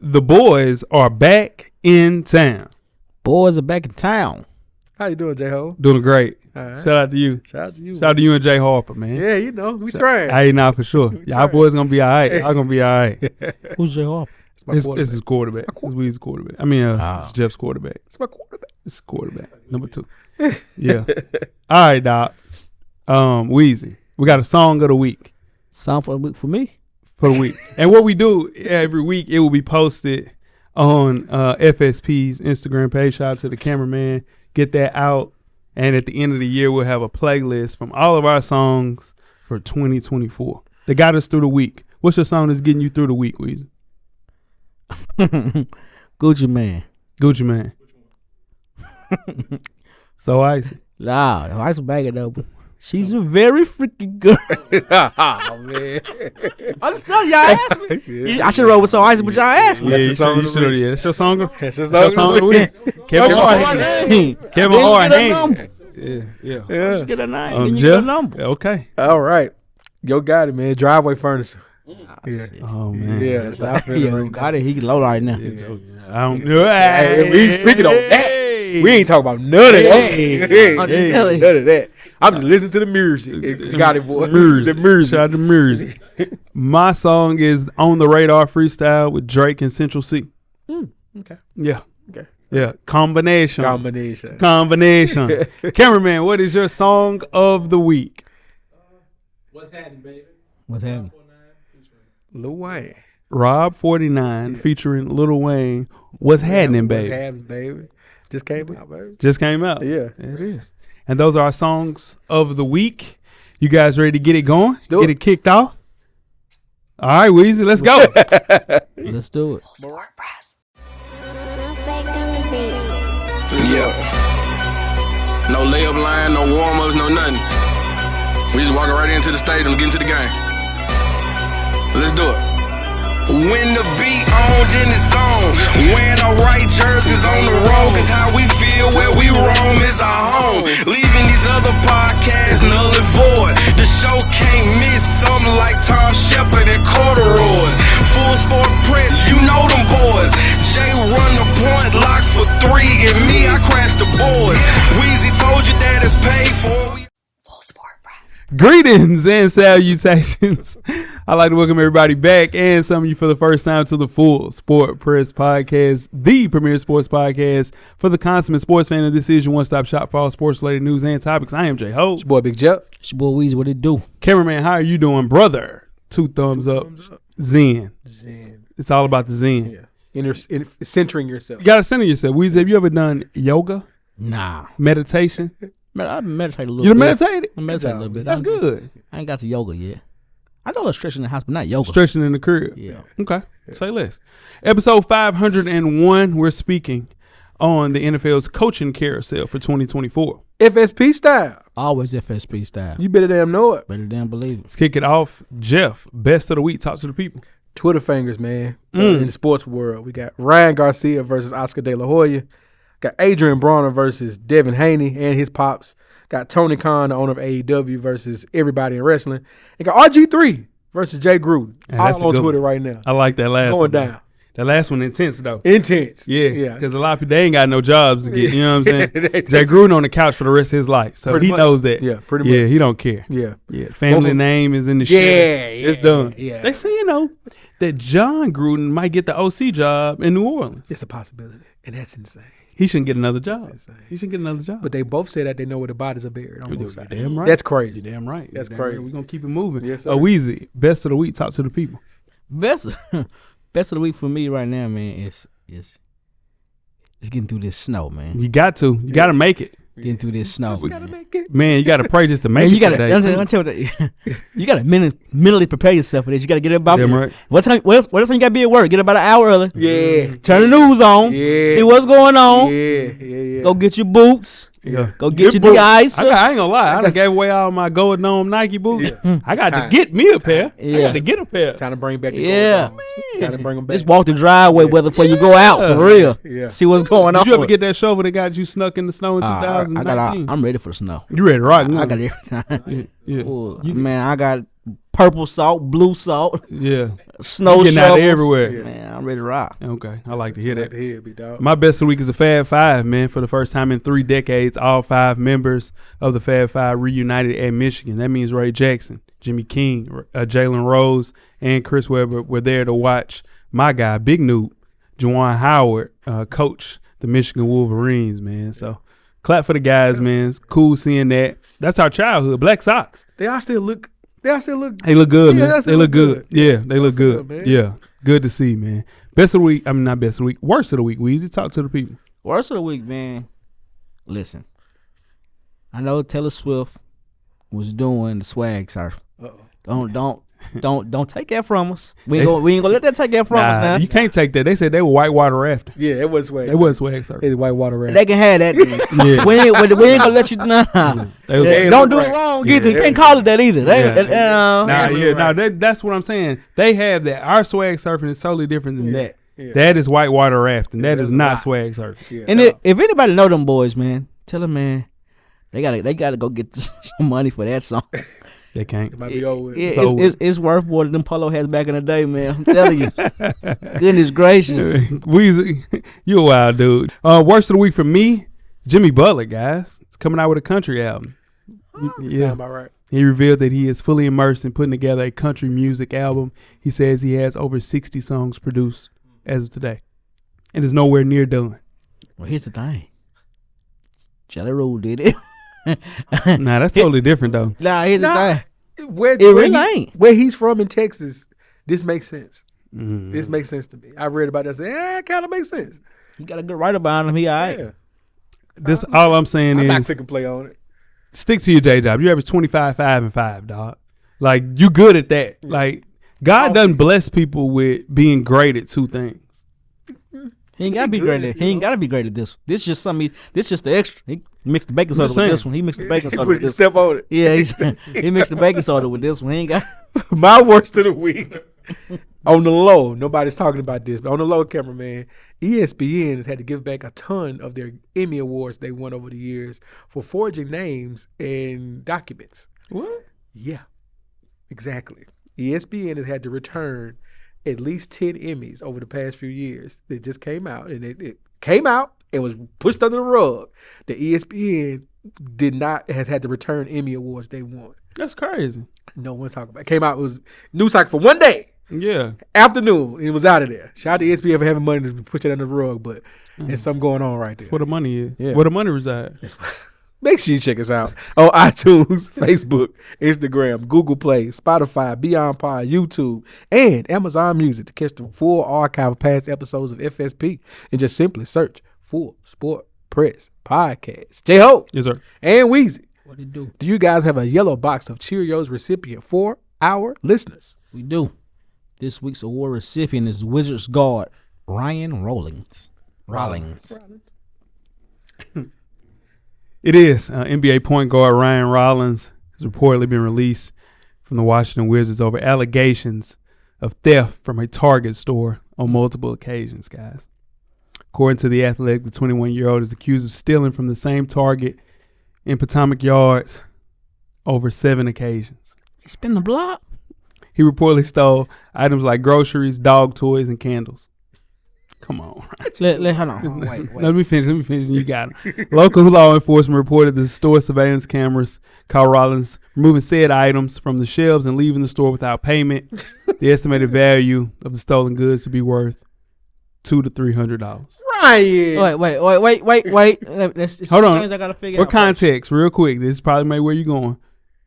the boys are back in town. Boys are back in town. How you doing, J-Ho? Doing great. Right. Shout out to you. Shout out to you. Shout out to you and Jay Harper, man. Yeah, you know, we trying. Hey, nah, for sure. Y'all boys gonna be all right. Y'all gonna be all right. Who's Jay Harper? It's his quarterback. It's Weezy's quarterback. I mean, it's Jeff's quarterback. It's my quarterback. It's his quarterback. Number 2. Yeah. All right, Doc. Weezy. We got a song of the week. Song for me? For the week. And what we do every week, it will be posted on FSP's Instagram page. Shout out to the cameraman. Get that out. And at the end of the year, we'll have a playlist from all of our songs for 2024. They got us through the week. What's your song that's getting you through the week, Weezy? Gucci Man. Gucci Man. So icy. Nah, Ice bag it up. She's a very freaking girl. Oh, man. I'm just telling y'all asked me. Yeah. I should have rolled with So Icy, but y'all asked me. Yeah, you should. Yeah, that's your song. That's your song of the week. Kevin Hart. Kevin Hart. Yeah. Get a name. Then you get a number. Okay. All right. Yo, got it, man. Driveway furniture. Yeah. Oh, man. Yeah, so I feel Yeah, got it. He low right now. I don't know. Hey, we ain't speaking on that. We ain't talking about none of that. None of that. I'm just listening to the music. Got it, boy. The music. Shout out to music. My song is On the Radar Freestyle with Drake and Central C. Okay. Yeah. Okay. Yeah. Combination. Cameraman, what is your song of the week? What's happening, baby? What's happening? Lil Wayne. Rob 49 featuring Lil Wayne. What's happening, baby? What's happening, baby? Just came out, baby. Just came out. Yeah. It is. And those are our songs of the week. You guys ready to get it going? Get it kicked off? All right, Weezy, let's go. Let's do it. Yeah. No layup line, no warm-ups, no nothing. We just walking right into the stadium, get into the game. Let's do it. When the beat on, then it's on. Wearing our right jerseys on the road, cause how we feel where we roam is our home. Leaving these other podcasts null and void. The show can't miss something like Tom Shepard and corduroys. Full sport press, you know them boys. Jay run the point, lock for 3, and me, I crash the boards. Weezy told you that it's paid for. Full sport press. Greetings and salutations. I'd like to welcome everybody back and some of you for the first time to the Full Sport Press Podcast, the premier sports podcast for the consummate sports fan. And this is your one-stop shop for all sports-related news and topics. I am J-Ho. It's your boy Big Jeff. It's your boy Weezy. What it do? Cameraman, how are you doing, brother? 2 thumbs up. Zen. It's all about the Zen. Yeah. Centering yourself. You got to center yourself. Weezy, have you ever done yoga? Nah. Meditation? I meditate a little bit. You meditated? I meditate a little bit. That's good. I ain't got to yoga yet. I know a little stretching in the house, but not yoga. Stretching in the crib. Yeah. Okay. Say less. Episode 501, we're speaking on the NFL's coaching carousel for 2024. FSP style. Always FSP style. You better damn know it. Better damn believe it. Let's kick it off. Jeff, best of the week. Talk to the people. Twitter fingers, man. In the sports world, we got Ryan Garcia versus Oscar De La Hoya. Got Adrian Bronner versus Devin Haney and his pops. Got Tony Khan, the owner of AEW, versus everybody in wrestling. And got RG3 versus Jay Gruden. All on Twitter right now. I like that last one. Going down. That last one intense, though. Intense. Yeah. Because a lot of people, they ain't got no jobs to get. You know what I'm saying? Jay Gruden on the couch for the rest of his life. So he knows that. Yeah, pretty much. Yeah, he don't care. Yeah. Family name is in the shit. Yeah. It's done. Yeah. They say, that John Gruden might get the OC job in New Orleans. It's a possibility. And that's insane. He shouldn't get another job. He shouldn't get another job. But they both say that they know where the bodies are buried. On both sides. Damn right. That's crazy. You're damn right. That's crazy. Right. We're going to keep it moving. Yes, sir. Weezy, best of the week. Talk to the people. Best of the week for me right now, man, is getting through this snow, man. You got to. You got to make it. Getting through this snow. Just gotta make it. Man, you got to pray just to make it. You got to. You got to mentally prepare yourself for this. You got to get about. Damn right. What time you got to be at work? Get about an hour early. Yeah. Turn the news on. Yeah. See what's going on. Yeah. Go get your boots. Yeah. Go get your de-ice. I ain't gonna lie. I done gave away all my Gold Dome Nike boots. Yeah. I got to get me a pair. Yeah. I got to get a pair. Time to bring back the Yeah. Time to bring them back. Just walk the driveway before you go out for real. Yeah. See what's going on. Did you ever get that shovel that got you snuck in the snow in 2019? I'm ready for the snow. You ready to rock? I got everything. Yeah. Ooh, man, I got purple salt, blue salt, Yeah. snow Getting out shovels. everywhere. Yeah. Man, I'm ready to rock. Okay. I like to hear that. Here, big dog. My best of the week is the Fab Five, man. For the first time in 3 decades, all 5 members of the Fab Five reunited at Michigan. That means Ray Jackson, Jimmy King, Jalen Rose, and Chris Webber were there to watch my guy, Big Noob, Juwan Howard, coach the Michigan Wolverines, man. So clap for the guys, man. It's cool seeing that. That's our childhood. Black Sox. They all still look. They look good, Yeah, man. that's- They look good. yeah. Yeah, they look good. man. Yeah, good to see, man. Best of the week. I mean, not best of the week. Worst of the week. Weezy, talk to the people. Worst of the week, man. Listen, I know Taylor Swift was doing the swag surf. Don't take that from us. We ain't gonna let that take that from us now. You can't take that. They said they were whitewater rafting. Yeah, it was swag. They wasn't swag surfing. It's white water raft. They can have that. Yeah. we ain't gonna let you. Nah. Don't do it right. wrong Yeah, either. You they can't was call it that either. That's what I'm saying. They have that. Our swag surfing is totally different than that. Yeah. That is whitewater rafting. That that's is a not lot. swag surfing. Yeah. And if anybody know them boys, man, tell them, man, they gotta go get some money for that song. They can't. It might be over. with. It's worth more than them Polo hats back in the day, man. I'm telling you. Goodness gracious. Weezy, you a wild dude. Worst of the week for me, Jimmy Butler, guys. He's coming out with a country album. Sound about right. He revealed that he is fully immersed in putting together a country music album. He says he has over 60 songs produced as of today and is nowhere near done. Well, here's the thing. Jelly Roll did it. Nah, that's totally different, though. Nah, here's the thing. Where really ain't. Where he's from in Texas, this makes sense. Mm. This makes sense to me. I read about that. Say, it kind of makes sense. You got a good writer behind him. He all right. Yeah. This all I'm saying I'm not is taking play on it. stick to your day job. You average 25, 5, and 5, dog. Like, you good at that. Like, God doesn't bless people with being great at 2 things. He ain't gotta be great at. He ain't gotta be great at this. This just something. This just the extra. He mixed the baking soda with saying. this one. He mixed the baking soda with this. Step on it. Yeah, he mixed the baking soda with this one. He ain't got. My worst of the week. On the low, nobody's talking about this, but on the low, cameraman, ESPN has had to give back a ton of their Emmy awards they won over the years for forging names and documents. What? Yeah, exactly. ESPN has had to return at least 10 Emmys over the past few years. They just came out, and it came out and was pushed under the rug. The ESPN has had to return Emmy awards they won. That's crazy. No one's talking about it. Came out, it was news cycle for one day. Yeah. Afternoon, it was out of there. Shout out to ESPN for having money to push it under the rug, but there's something going on right there. Where the money is. Yeah. Where the money resides. Make sure you check us out on iTunes, Facebook, Instagram, Google Play, Spotify, Beyond Pod, YouTube, and Amazon Music to catch the full archive of past episodes of FSP and just simply search Full Sport Press Podcast. J-Ho Yes, sir. and Weezy. What he do? Do you guys have a yellow box of Cheerios recipient for our listeners? We do. This week's award recipient is Wizards guard Ryan Rollins. It is. NBA point guard Ryan Rollins has reportedly been released from the Washington Wizards over allegations of theft from a Target store on multiple occasions, guys. According to The Athletic, the 21-year-old is accused of stealing from the same Target in Potomac Yards over 7 occasions. He spin the block. He reportedly stole items like groceries, dog toys, and candles. Come on. Hold on. Wait. Let me finish. And you got it. Local law enforcement reported the store surveillance cameras caught Rollins removing said items from the shelves and leaving the store without payment. The estimated value of the stolen goods to be worth $200 to $300. Ryan! Wait. Hold on. Things I gotta figure For out. context, real quick, this probably may where you're going.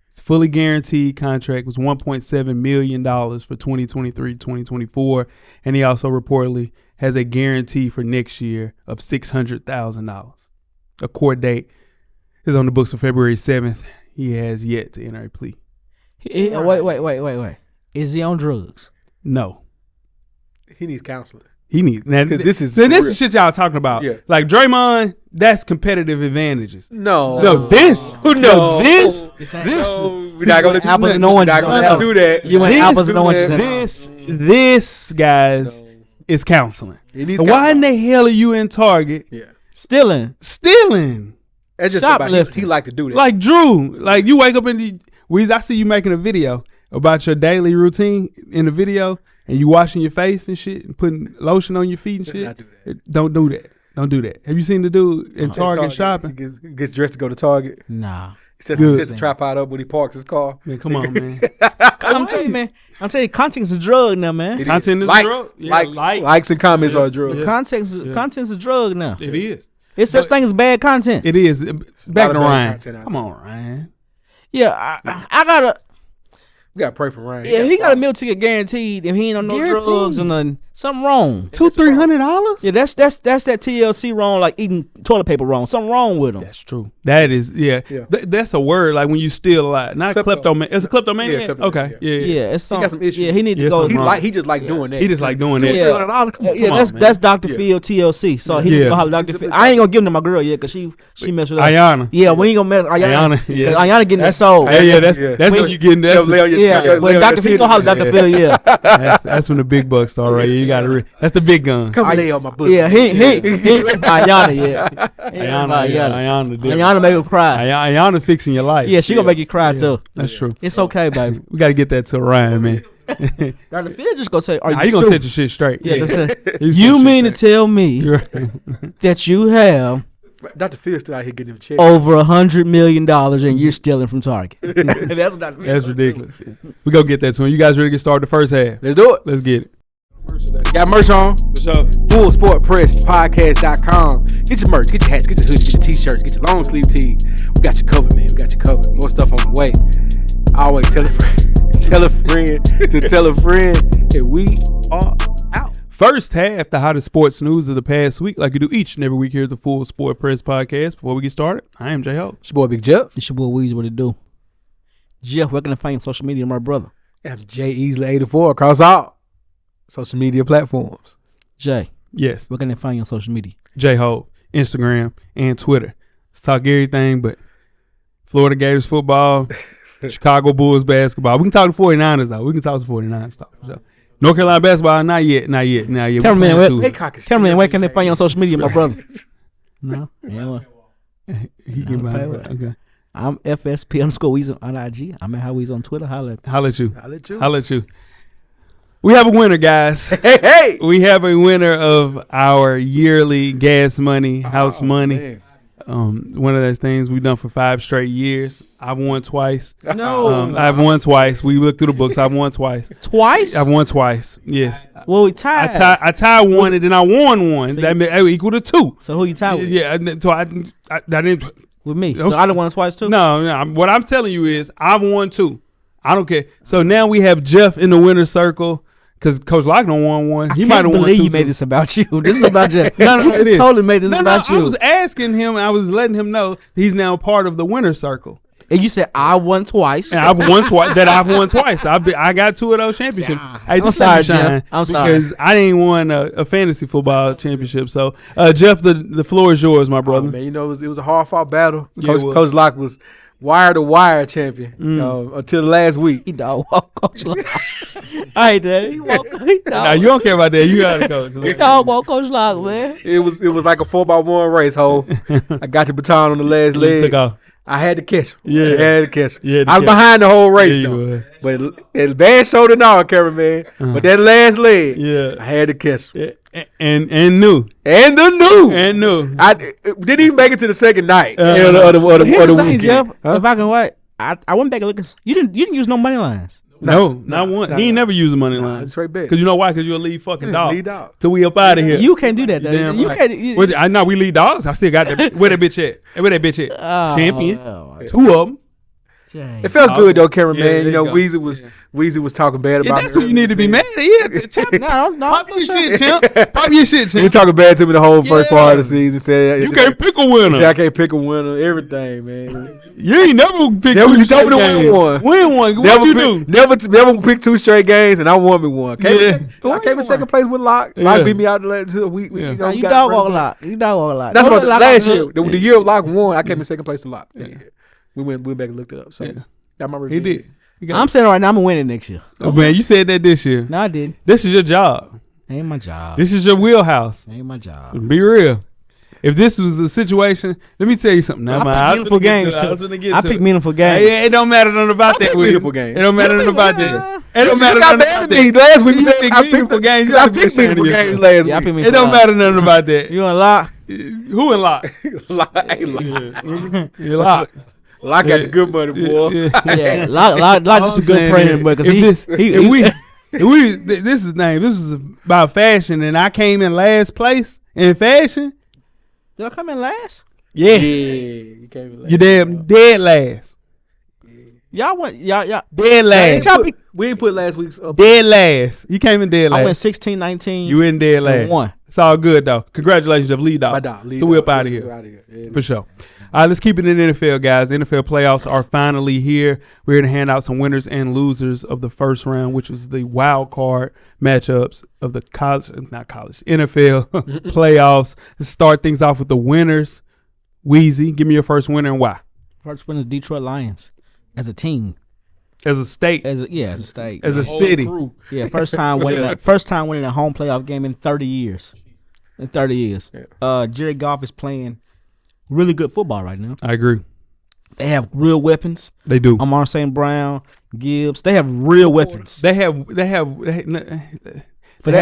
It's fully guaranteed contract was $1.7 million for 2023-2024, and he also reportedly has a guarantee for next year of $600,000. A court date is on the books for February 7th. He has yet to enter a plea. Wait. Is he on drugs? No. He needs counseling. He needs now. 'Cause this is this real. is shit y'all talking about. Yeah. Like Draymond, that's competitive advantages. No. No, this. No. This. No. We're not going to let you Apples do and that. We're oranges. not going to have to do that. You went This- apples and oranges. This, guys, is counseling. He needs Why in counseling. the hell are you in Target Yeah. Stealing. stealing? That's just somebody Shoplifting. he like to do that. Like Drew, like you wake up in the Weezy, I see you making a video about your daily routine in the video, and you washing your face and shit, and putting lotion on your feet and Let's shit, not do that. don't do that. Don't do that. Have you seen the dude in Target shopping? He gets dressed to go to Target. Nah. He sets Good. the tripod up when he parks his car. Man, come on, man. I'm telling you, man. Content is a drug now, man. It Content is a likes, drug. Yeah, likes and comments are a drug. Yeah. Content's a drug now. It is. It's such thing as bad content. It is. Back lot to of bad Ryan. content out Come there. on, Ryan. Yeah, I gotta. We gotta pray for Ryan. Yeah, he got a meal ticket guaranteed. If he ain't on no Guaranteed. drugs or nothing, something wrong. $200-$300. Yeah, that's that TLC wrong, like eating toilet paper wrong. Something wrong with him. That's true. That is, yeah. Yeah. That's a word like when you steal a lot. Not kleptomaniac. It's a kleptomaniac. Yeah, kleptomaniac, Okay. Yeah. Yeah, it's something. got some issues. Yeah, he need to Yeah, go. something He just like doing that. He just like doing that. Yeah. That's Dr. Yeah. Phil TLC. So he need Yeah. to go holler at Dr. Phil. I ain't gonna give him to my girl yet because she messed with us. Ayana. Yeah, we ain't gonna mess Ayana. Ayana, yeah. Ayana getting that soul. Yeah, that's Yeah. what you getting. That's Lay on your Yeah, chest, lay when on Dr. your Phil go holler at titties. Dr. Phil, yeah. that's when the big bucks start right here. You gotta that's the big gun. Come lay on my bosom. Yeah, he ain't Ayana yet. Ayana. Ayana make him cry. Ayana fixing your life. Yeah, she gonna make you cry too. That's true. It's okay, baby. We gotta get that to Ryan, man. Dr. Phil just gonna say, "Are Nah, you you gonna stupid?" set your shit straight. Yeah, that's it. You set You your mean to shit tell me straight. that you have Dr. Phil still out here getting him checks. over $100 million and you're stealing from Target? That's what Dr. Phil That's ridiculous. We go get that soon. You guys ready to get started the first half? Let's do it. Let's get it. Got merch on. So, FullSportPressPodcast.com. Get your merch, get your hats, get your hoodies, get your t-shirts, get your long sleeve tees. We got you covered, man. We got you covered. More stuff on the way. Always tell a friend, tell a friend to tell a friend that we are out. first half, the hottest sports news of the past week, like you do each and every week here at the Full Sport Press Podcast. Before we get started, I am J Ho. It's your boy Big Jeff. It's your boy Weezy. What it do? Jeff, where can I find you on social media, my brother? I'm Jay Easley 84 across all social media platforms. Jay, Yes, where can I find you on social media? J Ho, Instagram and Twitter. Let's talk everything but Florida Gators football, Chicago Bulls basketball. We can talk the 49ers though. We can talk the 49ers stuff. So. North Carolina basketball, not yet. Cameraman, where can they find you on social media, my brother? No, yeah. He can buy Nah, it. Okay. I'm FSP_Weezy on IG. I'm at How Weezy on Twitter. Holla. Holla at you. I'll Holla at you. We have a winner, guys. Hey. We have a winner of our yearly gas money, house money. Man. One of those things we've done for 5 straight years. I've won twice. No. I've won twice. We looked through the books. I've won twice. Twice? I've won twice. Yes. Well, we tied. I tied one and then I won one. That equal to 2. So who you tied with? Yeah. So I didn't. With me. So I done won twice too? No. What I'm telling you is I've won 2. I don't care. So now we have Jeff in the winner's circle. Because Coach Lockton won one. He might have won 2. believe you made this about you. This is about you. No, You it just is. totally made this about I you. was asking him, and I was letting him know he's now part of the winner's circle. And you said I won twice. And I've won twice. I've won twice. I got 2 of those championships. Hey, I'm sorry, Jeff. I'm sorry. Because I didn't won a fantasy football championship. So, Jeff, the floor is yours, my brother. Oh, man, you know, it was a hard fought battle. Yeah, it was. Coach Locke was wire to wire champion until the last week. He dog walk Coach Lock. I hate that. He Now, you don't care about that. You got to coach. He dog walk Coach Lock, man. It was like a 4x1 race, ho. I got the baton on the last You leg. took off. I had to catch him. Yeah. I had to catch him. Yeah, I was behind the whole race, Yeah, you though. were. But it's bad shoulder now, cameraman. But that last leg, Yeah. I had to catch him. And new. And the new. And new. I didn't even make it to the second night of Here's the the thing, weekend. Jeff. Huh? If I can write, I went back and look. You didn't use no money lines. No, not one. nah, He ain't nah. never used a money Nah, line. it's straight bet. Because you know why? Because you're a lead fucking dog. Lead dog. Till we up out of here. You can't do that. Though. Damn You right. can't. I know we lead dogs. I still got that. Where that bitch at? Where that bitch at? Champion. Oh, 2 of them. It felt good though, cameraman. Yeah, there you know, you go. Weezy was talking bad Yeah, about that's me. what you need to be mad at. Yeah, champ. No, Pop your shit, champ. Pop your shit, He champ. talking bad to me the whole first Yeah. part of the season. Said You can't pick a He said I winner. can't pick a winner. Everything, man. You ain't never pick Never 2 you straight told me to win games. one. Win one. What you do? Never pick 2 straight games, and I won me one. Yeah. I came in second place with Locke. Yeah. Locke beat me out the last week. Yeah. You know, You got dog it walk a right. lot. You dog walk a lot. That's Don't what let Locke last out year. the- The year Locke won, I came in second place to Locke. Yeah. We went back and looked it up. So Yeah. got my He revenge. did. You got I'm saying right now, I'm gonna win it next year. Oh, man, you said that this year. No, I didn't. This is your job. Ain't my job. This is your wheelhouse. Ain't my job. Be real. if this was a situation, let me tell you something. Now, I pick meaningful games. I pick meaningful games. It don't matter nothing about that. Meaningful games. It don't matter nothing about that. It don't matter got nothing mad about at me that. last week. You Said pick I meaningful games. You I gotta be picked ashamed of meaningful games yourself. last Yeah, I week. pick meaningful. It don't matter nothing about that. You want lock? Who in lock? You lock. Lock got the good money, boy. Yeah, lock just a good praying, but because this is the name. This is about fashion, and I came in last place in fashion. Did I come in last? Yes, You came in last. you dead last. Y'all Dead last. We ain't put last week's up. Dead last. You came in dead last. I went 16-19. You in dead last. and won. It's all good though. Congratulations, of lead off. My dog. So we up out of here. Yeah. For sure. All right, let's keep it in the NFL, guys. The NFL playoffs are finally here. We're going to hand out some winners and losers of the first round, which is the wild card matchups of the NFL playoffs. Let's start things off with the winners. Weezy, give me your first winner and why. First winner is Detroit Lions as a team. As a state. As a state. As a city. Yeah, first time winning a home playoff game in 30 years. Jared Goff is playing really good football right now. I agree. They have real weapons. They do. Amar St. Brown, Gibbs. They have real weapons. They have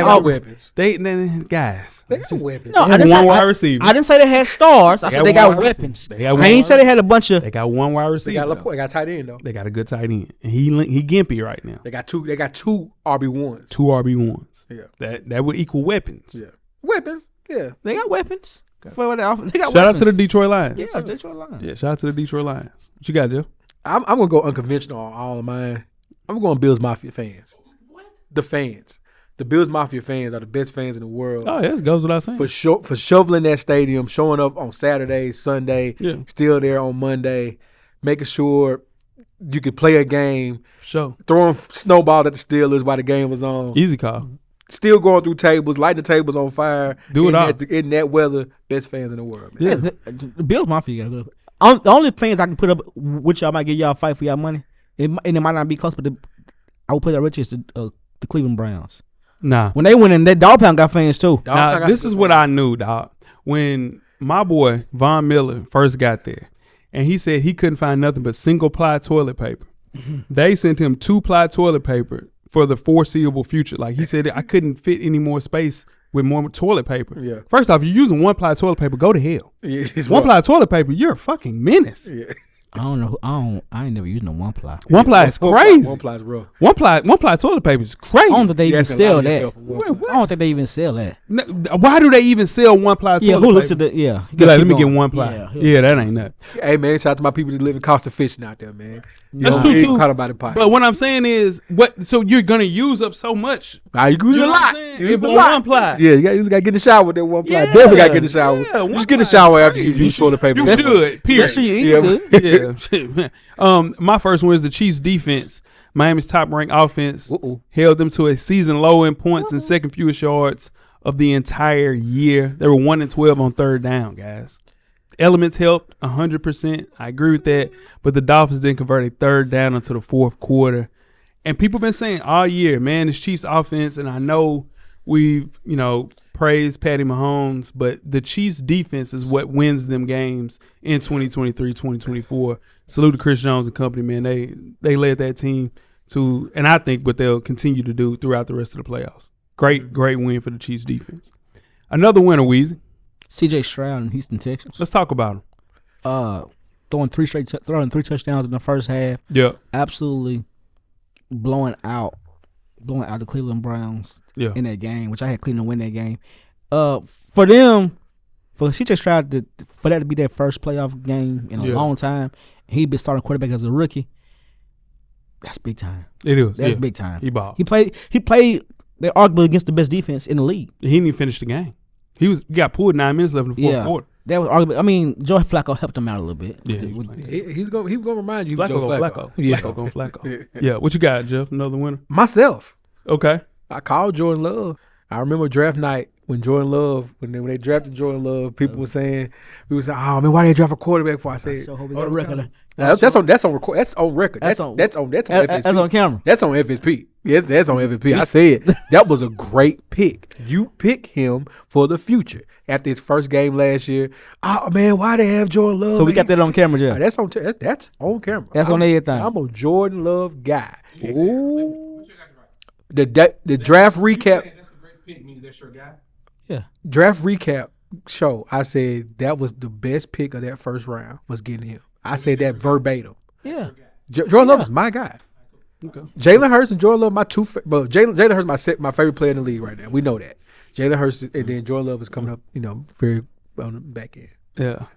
all weapons. Guys. They got weapons. No, They have one wide receiver. I didn't say they had stars. I said they got weapons. I ain't say they had a bunch of. They got one wide They receiver. got Laporte. They got tight end though. They got a good tight end. And he gimpy right now. They got two RB1s. Two RB1s. Yeah. That would equal weapons. Yeah. Weapons. Yeah. They got weapons. They got Shout out to the Detroit Lions. Yeah, Detroit Lions. Yeah, shout out to the Detroit Lions. What you got, Jeff? I'm gonna go unconventional on all of mine. I'm going Bills Mafia fans. The fans. The Bills Mafia fans are the best fans in the world. Oh, yeah, it goes without saying. For shoveling that stadium, showing up on Saturday, Sunday, still there on Monday, making sure you could play a game, Sure. throwing snowballs at the Steelers while the game was on. Easy call. Still going through tables, lighting the tables on fire. Do it all. In that weather, best fans in the world, man. Yeah, the Bills Mafia got good. The only fans I can put up with y'all might get y'all a fight for y'all money, and it might not be close, but I would put that richest the Cleveland Browns. Nah. When they went in, that Dog Pound got fans too. Now, this is what I knew, dog. When my boy Von Miller first got there, and he said he couldn't find nothing but single-ply toilet paper, they sent him 2-ply toilet paper for the foreseeable future. Like he said, I couldn't fit any more space with more toilet paper. Yeah. First off, you're using 1-ply toilet paper, go to hell. Yeah, 1-ply toilet paper, you're a fucking menace. Yeah. I don't know. I ain't never used no 1-ply. 1-ply is crazy. 1-ply is rough. 1-ply toilet paper is crazy. I don't think they even Yes, sell allow that. yourself a 1-ply. I don't think they even sell that. Why do they even sell 1-ply toilet Yeah, paper? who looks at the yeah? Be like, let me get 1-ply. Yeah, that ain't nothing. Hey, man, shout out to my people that live in Costa Fishing out there, man. That's true, too. Caught by the pot. But what I'm saying is, so you're gonna use up so much. Nah, you use You a know what I'm lot. saying? You use If a on lot. 1-ply. Yeah, you got to get in the shower with that 1-ply. Yeah. Definitely got to get in the shower. Yeah, Just 1-ply get in the is shower after crazy. you use toilet paper. You That's- should. Period. That's you good. Yeah. My first one is the Chiefs defense. Miami's top ranked offense held them to a season low in points and second fewest yards of the entire year. They were 1-12 on third down, guys. Elements helped 100%. I agree with that. But the Dolphins didn't convert a third down until the fourth quarter. And people been saying all year, man, this Chiefs offense, and I know we've, praised Patty Mahomes, but the Chiefs defense is what wins them games in 2023, 2024. Salute to Chris Jones and company, man. They led that team to, and I think what they'll continue to do throughout the rest of the playoffs. Great win for the Chiefs defense. Another winner, Weezy. C.J. Stroud in Houston, Texas. Let's talk about him. Throwing three touchdowns in the first half. Yeah. Absolutely blowing out the Cleveland Browns in that game, which I had Cleveland win that game. For C.J. Stroud, for that to be their first playoff game in a long time, he'd been starting quarterback as a rookie. That's big time. It is. That's big time. He balled. He played. They're arguably against the best defense in the league. He didn't even finish the game. He got pulled 9 minutes left in the fourth quarter. That was arguably. I mean, Joe Flacco helped him out a little bit. Yeah, he's gonna remind you of Joe Flacco. Yeah. Flacco. Yeah. What you got, Jeff? Another winner? Myself. Okay. I called Jordan Love. I remember draft night when Jordan Love, when they drafted Jordan Love, people were saying, "Oh man, why they draft a quarterback for?" I said, So hope we got a record. That's on record. That's on record. That's on FSP. That's on camera. That's on FSP. Yes, that's on FSP. I said that was a great pick. You pick him for the future. After his first game last year, oh man, why they have Jordan Love? So we got that on camera, Jeff. That's on camera. That's on everything. I'm a Jordan Love guy. Ooh. The draft recap. That's a great pick. Means that's your guy. Yeah. Draft recap show. I said that was the best pick of that first round. Was getting him. I said that verbatim. Yeah. Jordan Love is my guy. Okay. Jalen Hurts and Jordan Love, my two. But Jalen Hurts my favorite player in the league right now. We know that. Jalen Hurts and then Jordan Love is coming up. Very on the back end. Yeah.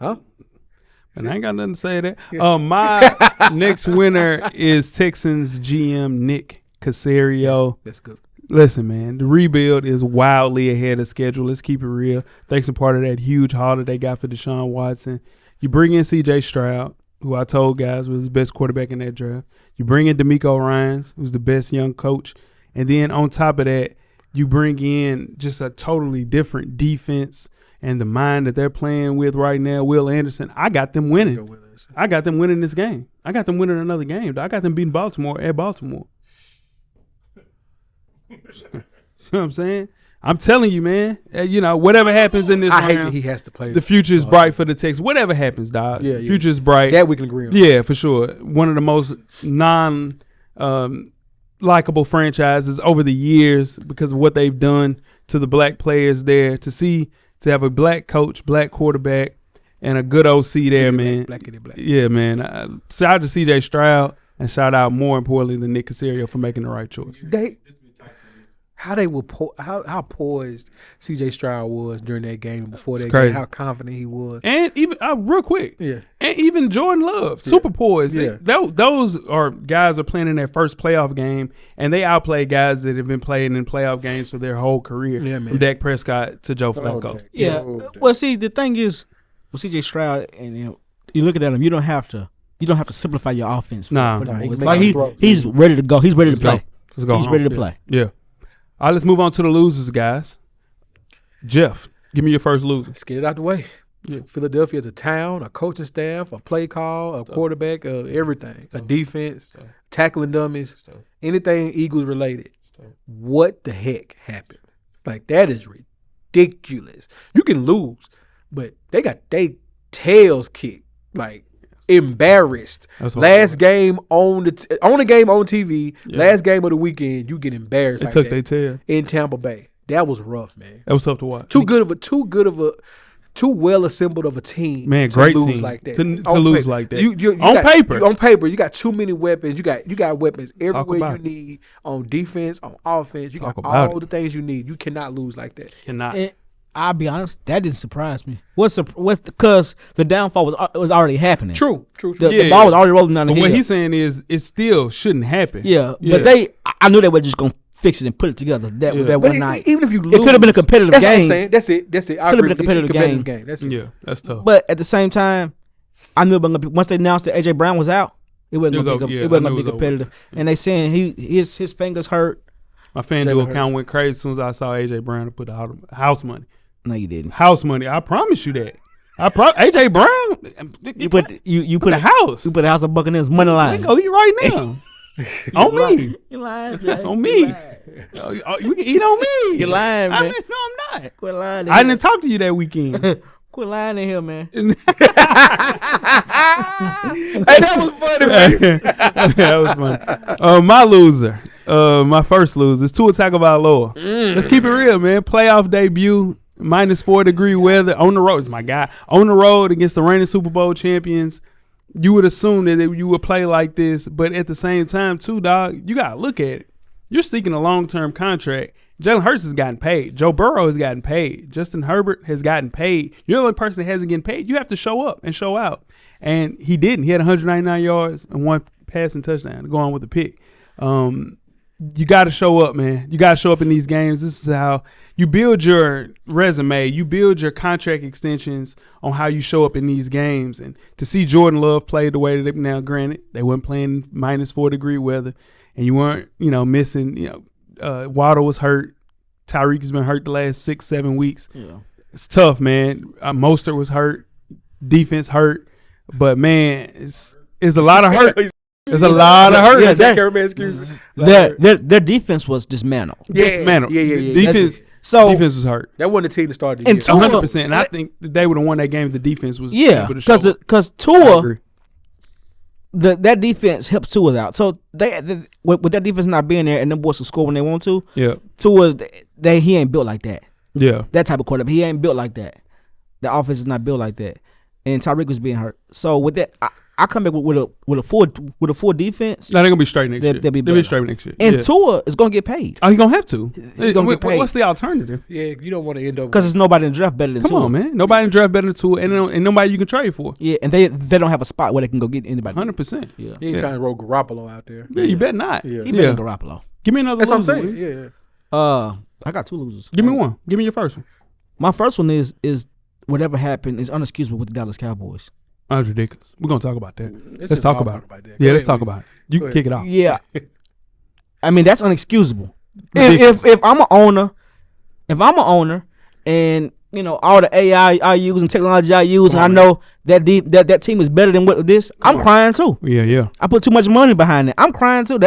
Huh? And I ain't got nothing to say to that. My next winner is Texans GM Nick Caserio. That's good. Listen, man, the rebuild is wildly ahead of schedule. Let's keep it real. Thanks in part of that huge haul that they got for Deshaun Watson. You bring in C.J. Stroud, who I told guys was the best quarterback in that draft. You bring in DeMeco Ryans, who's the best young coach. And then on top of that, you bring in just a totally different defense and the mind that they're playing with right now. Will Anderson, I got them winning. I got them winning this game. I got them winning another game. I got them beating Baltimore at Baltimore. You know what I'm saying? I'm telling you, man. Whatever happens in this round, I hate that he has to play. The future is bright for the Texans. Whatever happens, dog. Yeah, future is bright. That we can agree on. Yeah, for sure. One of the most likable franchises over the years because of what they've done to the black players there. To have a black coach, black quarterback, and a good OC there, man. Black. Yeah, man. Shout out to C.J. Stroud and shout out more importantly to Nick Caserio for making the right choice. How poised C.J. Stroud was during that game before that crazy. game, how confident he was. And even real quick, yeah. And even Jordan Love, super poised. Yeah. Those are guys are playing in their first playoff game, and they outplay guys that have been playing in playoff games for their whole career. Yeah, man. From Dak Prescott to Joe Flacco. Yeah. Well, see, the thing is, with C.J. Stroud, and you looking at him, you don't have to simplify your offense. He's ready to go. He's ready to play. Let's go. He's ready to play. Yeah. All right, let's move on to the losers, guys. Jeff, give me your first loser. Let's get it out the way. Yeah. Philadelphia is a town, a coaching staff, a play call, a quarterback, everything, a defense, tackling dummies, anything Eagles related. What the heck happened? Like, that is ridiculous. You can lose, but they got they tails kicked. Like, embarrassed. Last game on the game on TV. Yeah. Last game of the weekend, you get embarrassed. They took their tail in Tampa Bay. That was rough, man. That was tough to watch. Too well assembled of a team. Man, great lose team like that. to lose like that. On paper, you got too many weapons. You got weapons everywhere you need on defense, on offense. You got all the things you need. You cannot lose like that. Cannot. And I'll be honest, that didn't surprise me. Because the downfall was already happening. True. The ball was already rolling down the hill. What he's saying is it still shouldn't happen. Yeah. But I knew they were just gonna fix it and put it together that one night. Even if you lose, it could have been a competitive game. That's what I'm saying. That's it. Could have been a competitive game. That's it. Yeah, that's tough. But at the same time, I knew once they announced that A.J. Brown was out, it wasn't going to be competitive. And they saying his fingers hurt. My FanDuel account went crazy as soon as I saw A.J. Brown to put the house money. No, you didn't. House money. I promise you that. A.J. Brown. You put a house. You put a house of Buccaneers money line. Go eat right now. On me. You lying, Jay. On me. You can eat on me. You lying, man. No, I'm not. Quit lying. I didn't talk to you that weekend. Quit lying in here, man. Hey, that was funny, man. That was funny. My loser. My first loser is Tua Tagovailoa. Let's keep it real, man. Playoff debut, -4-degree weather on the road. It's my guy. On the road against the reigning Super Bowl champions. You would assume that you would play like this, but at the same time, too, dog, you got to look at it. You're seeking a long-term contract. Jalen Hurts has gotten paid. Joe Burrow has gotten paid. Justin Herbert has gotten paid. You're the only person that hasn't gotten paid. You have to show up and show out. And he didn't. He had 199 yards and one passing touchdown to go on with the pick. You got to show up, man. You got to show up in these games. This is how you build your resume. You build your contract extensions on how you show up in these games. And to see Jordan Love play the way that now, granted, they weren't playing -4-degree weather, and you weren't, missing. Waddle was hurt. Tyreek has been hurt the last 6-7 weeks. Yeah. It's tough, man. Mostert was hurt. Defense hurt. But, man, it's a lot of hurt. There's a lot of hurt. Yeah, their defense was dismantled. Dismantled. Yeah. Defense was hurt. That wasn't the team to start the year. And Tua- 100%. And I think that they would have won that game if the defense was able to show up. Because I Tua, agree. that defense helps Tua out. So with that defense not being there and them boys can score when they want to, Yeah. Tua, he ain't built like that. Yeah. That type of quarterback, he ain't built like that. The offense is not built like that. And Tyreek was being hurt. So with that, I come back with a full defense. No, they're gonna be straight next year. They'll be They'll better. be straight next year. And Yeah. Tua is gonna get paid Oh, he's gonna have to. He's gonna get paid. What's the alternative? Yeah, you don't want to end up because there's nobody in the draft better than Come Tua. on, man. Nobody in the draft better than Tua, and nobody you can trade for. Yeah, and they don't have a spot where they can go get anybody. 100%. Yeah, You ain't trying to roll Garoppolo out there. Yeah, you bet not. Yeah. he better than Garoppolo. Give me another. That's what I'm loser, saying. Will you? Yeah. I got 2 losers. Give me one. Give me your first one. My first one is whatever happened is unexcusable with the Dallas Cowboys. That's ridiculous. We're gonna talk about that. Let's Let's talk about it. that. Yeah, Go let's ahead, talk Weezy. about it. You Go can ahead. kick it off. Yeah, I mean that's unexcusable. Ridiculous. If I'm an owner, and you know all the AI I use and technology I use, and I know that team is better than what this, I'm crying too. Yeah. I put too much money behind it. I'm crying too.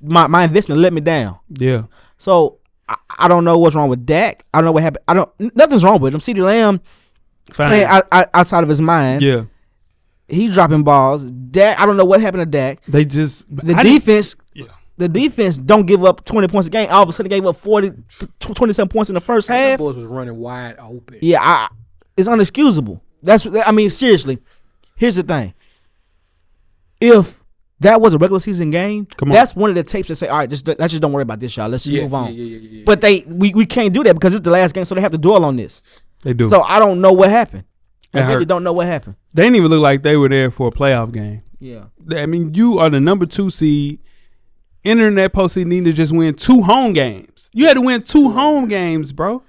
My investment let me down. Yeah. So I don't know what's wrong with Dak. I don't know what happened. Nothing's wrong with him. CeeDee Lamb playing outside of his mind. Yeah. He's dropping balls. Dak, I don't know what happened to Dak. They just Defense. Yeah. The defense don't give up 20 points a game. All of a sudden, they gave up 27 points in the first That half. boys was running wide open. Yeah, it's unexcusable. Seriously. Here's the thing. If that was a regular season game, Come on. that's one of the tapes that say, all right, let's just don't worry about this, y'all. Let's just move on. Yeah. But we can't do that because it's the last game, so they have to dwell on this. They do. So I don't know what happened. I It really hurt. don't know what happened. They didn't even look like they were there for a playoff game. Yeah. I mean, you are the number 2 seed. Entering that postseason, need to just win 2 home games. You had to win 2 home games, bro,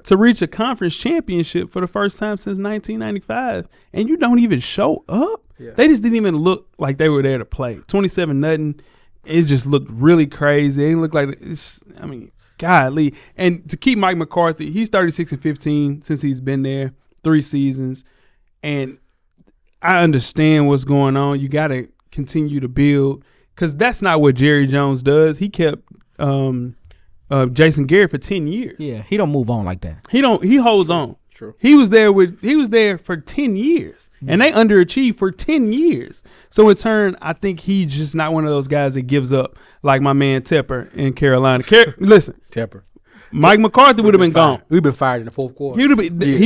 to reach a conference championship for the first time since 1995, and you don't even show up. Yeah. They just didn't even look like they were there to play. 27-0. It just looked really crazy. It didn't look like golly. And to keep Mike McCarthy, he's 36-15 since he's been there 3 seasons, and I understand what's going on. You got to continue to build. Because that's not what Jerry Jones does. He kept Jason Garrett for 10 years. Yeah, he don't move on like that. He holds on. True. He was there for 10 years. And they underachieved for 10 years. So in turn, I think he's just not one of those guys that gives up like my man Tepper in Carolina. Listen, Tepper. Mike McCarthy would have been gone. We've been fired in the fourth quarter. He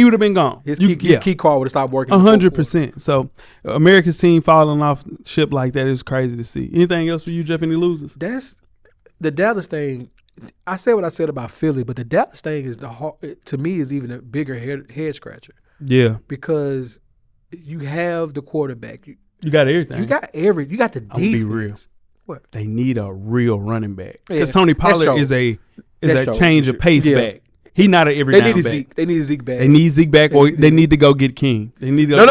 would have been gone. His key card would have stopped working. 100%. So America's team falling off ship like that is crazy to see. Anything else for you, Jeff? Any losers? That's the Dallas thing. I said what I said about Philly, but the Dallas thing is to me is even a bigger head scratcher Yeah. because you have the quarterback. You got everything. You got the defense. I'm gonna be real. What? They need a real running back Yeah, because Tony that's Pollard true. is a That's true. change of pace Yeah. back. He not an every They down need a back. Zeke. They need a Zeke back. They need Zeke back, or they need to go get King. They need to No.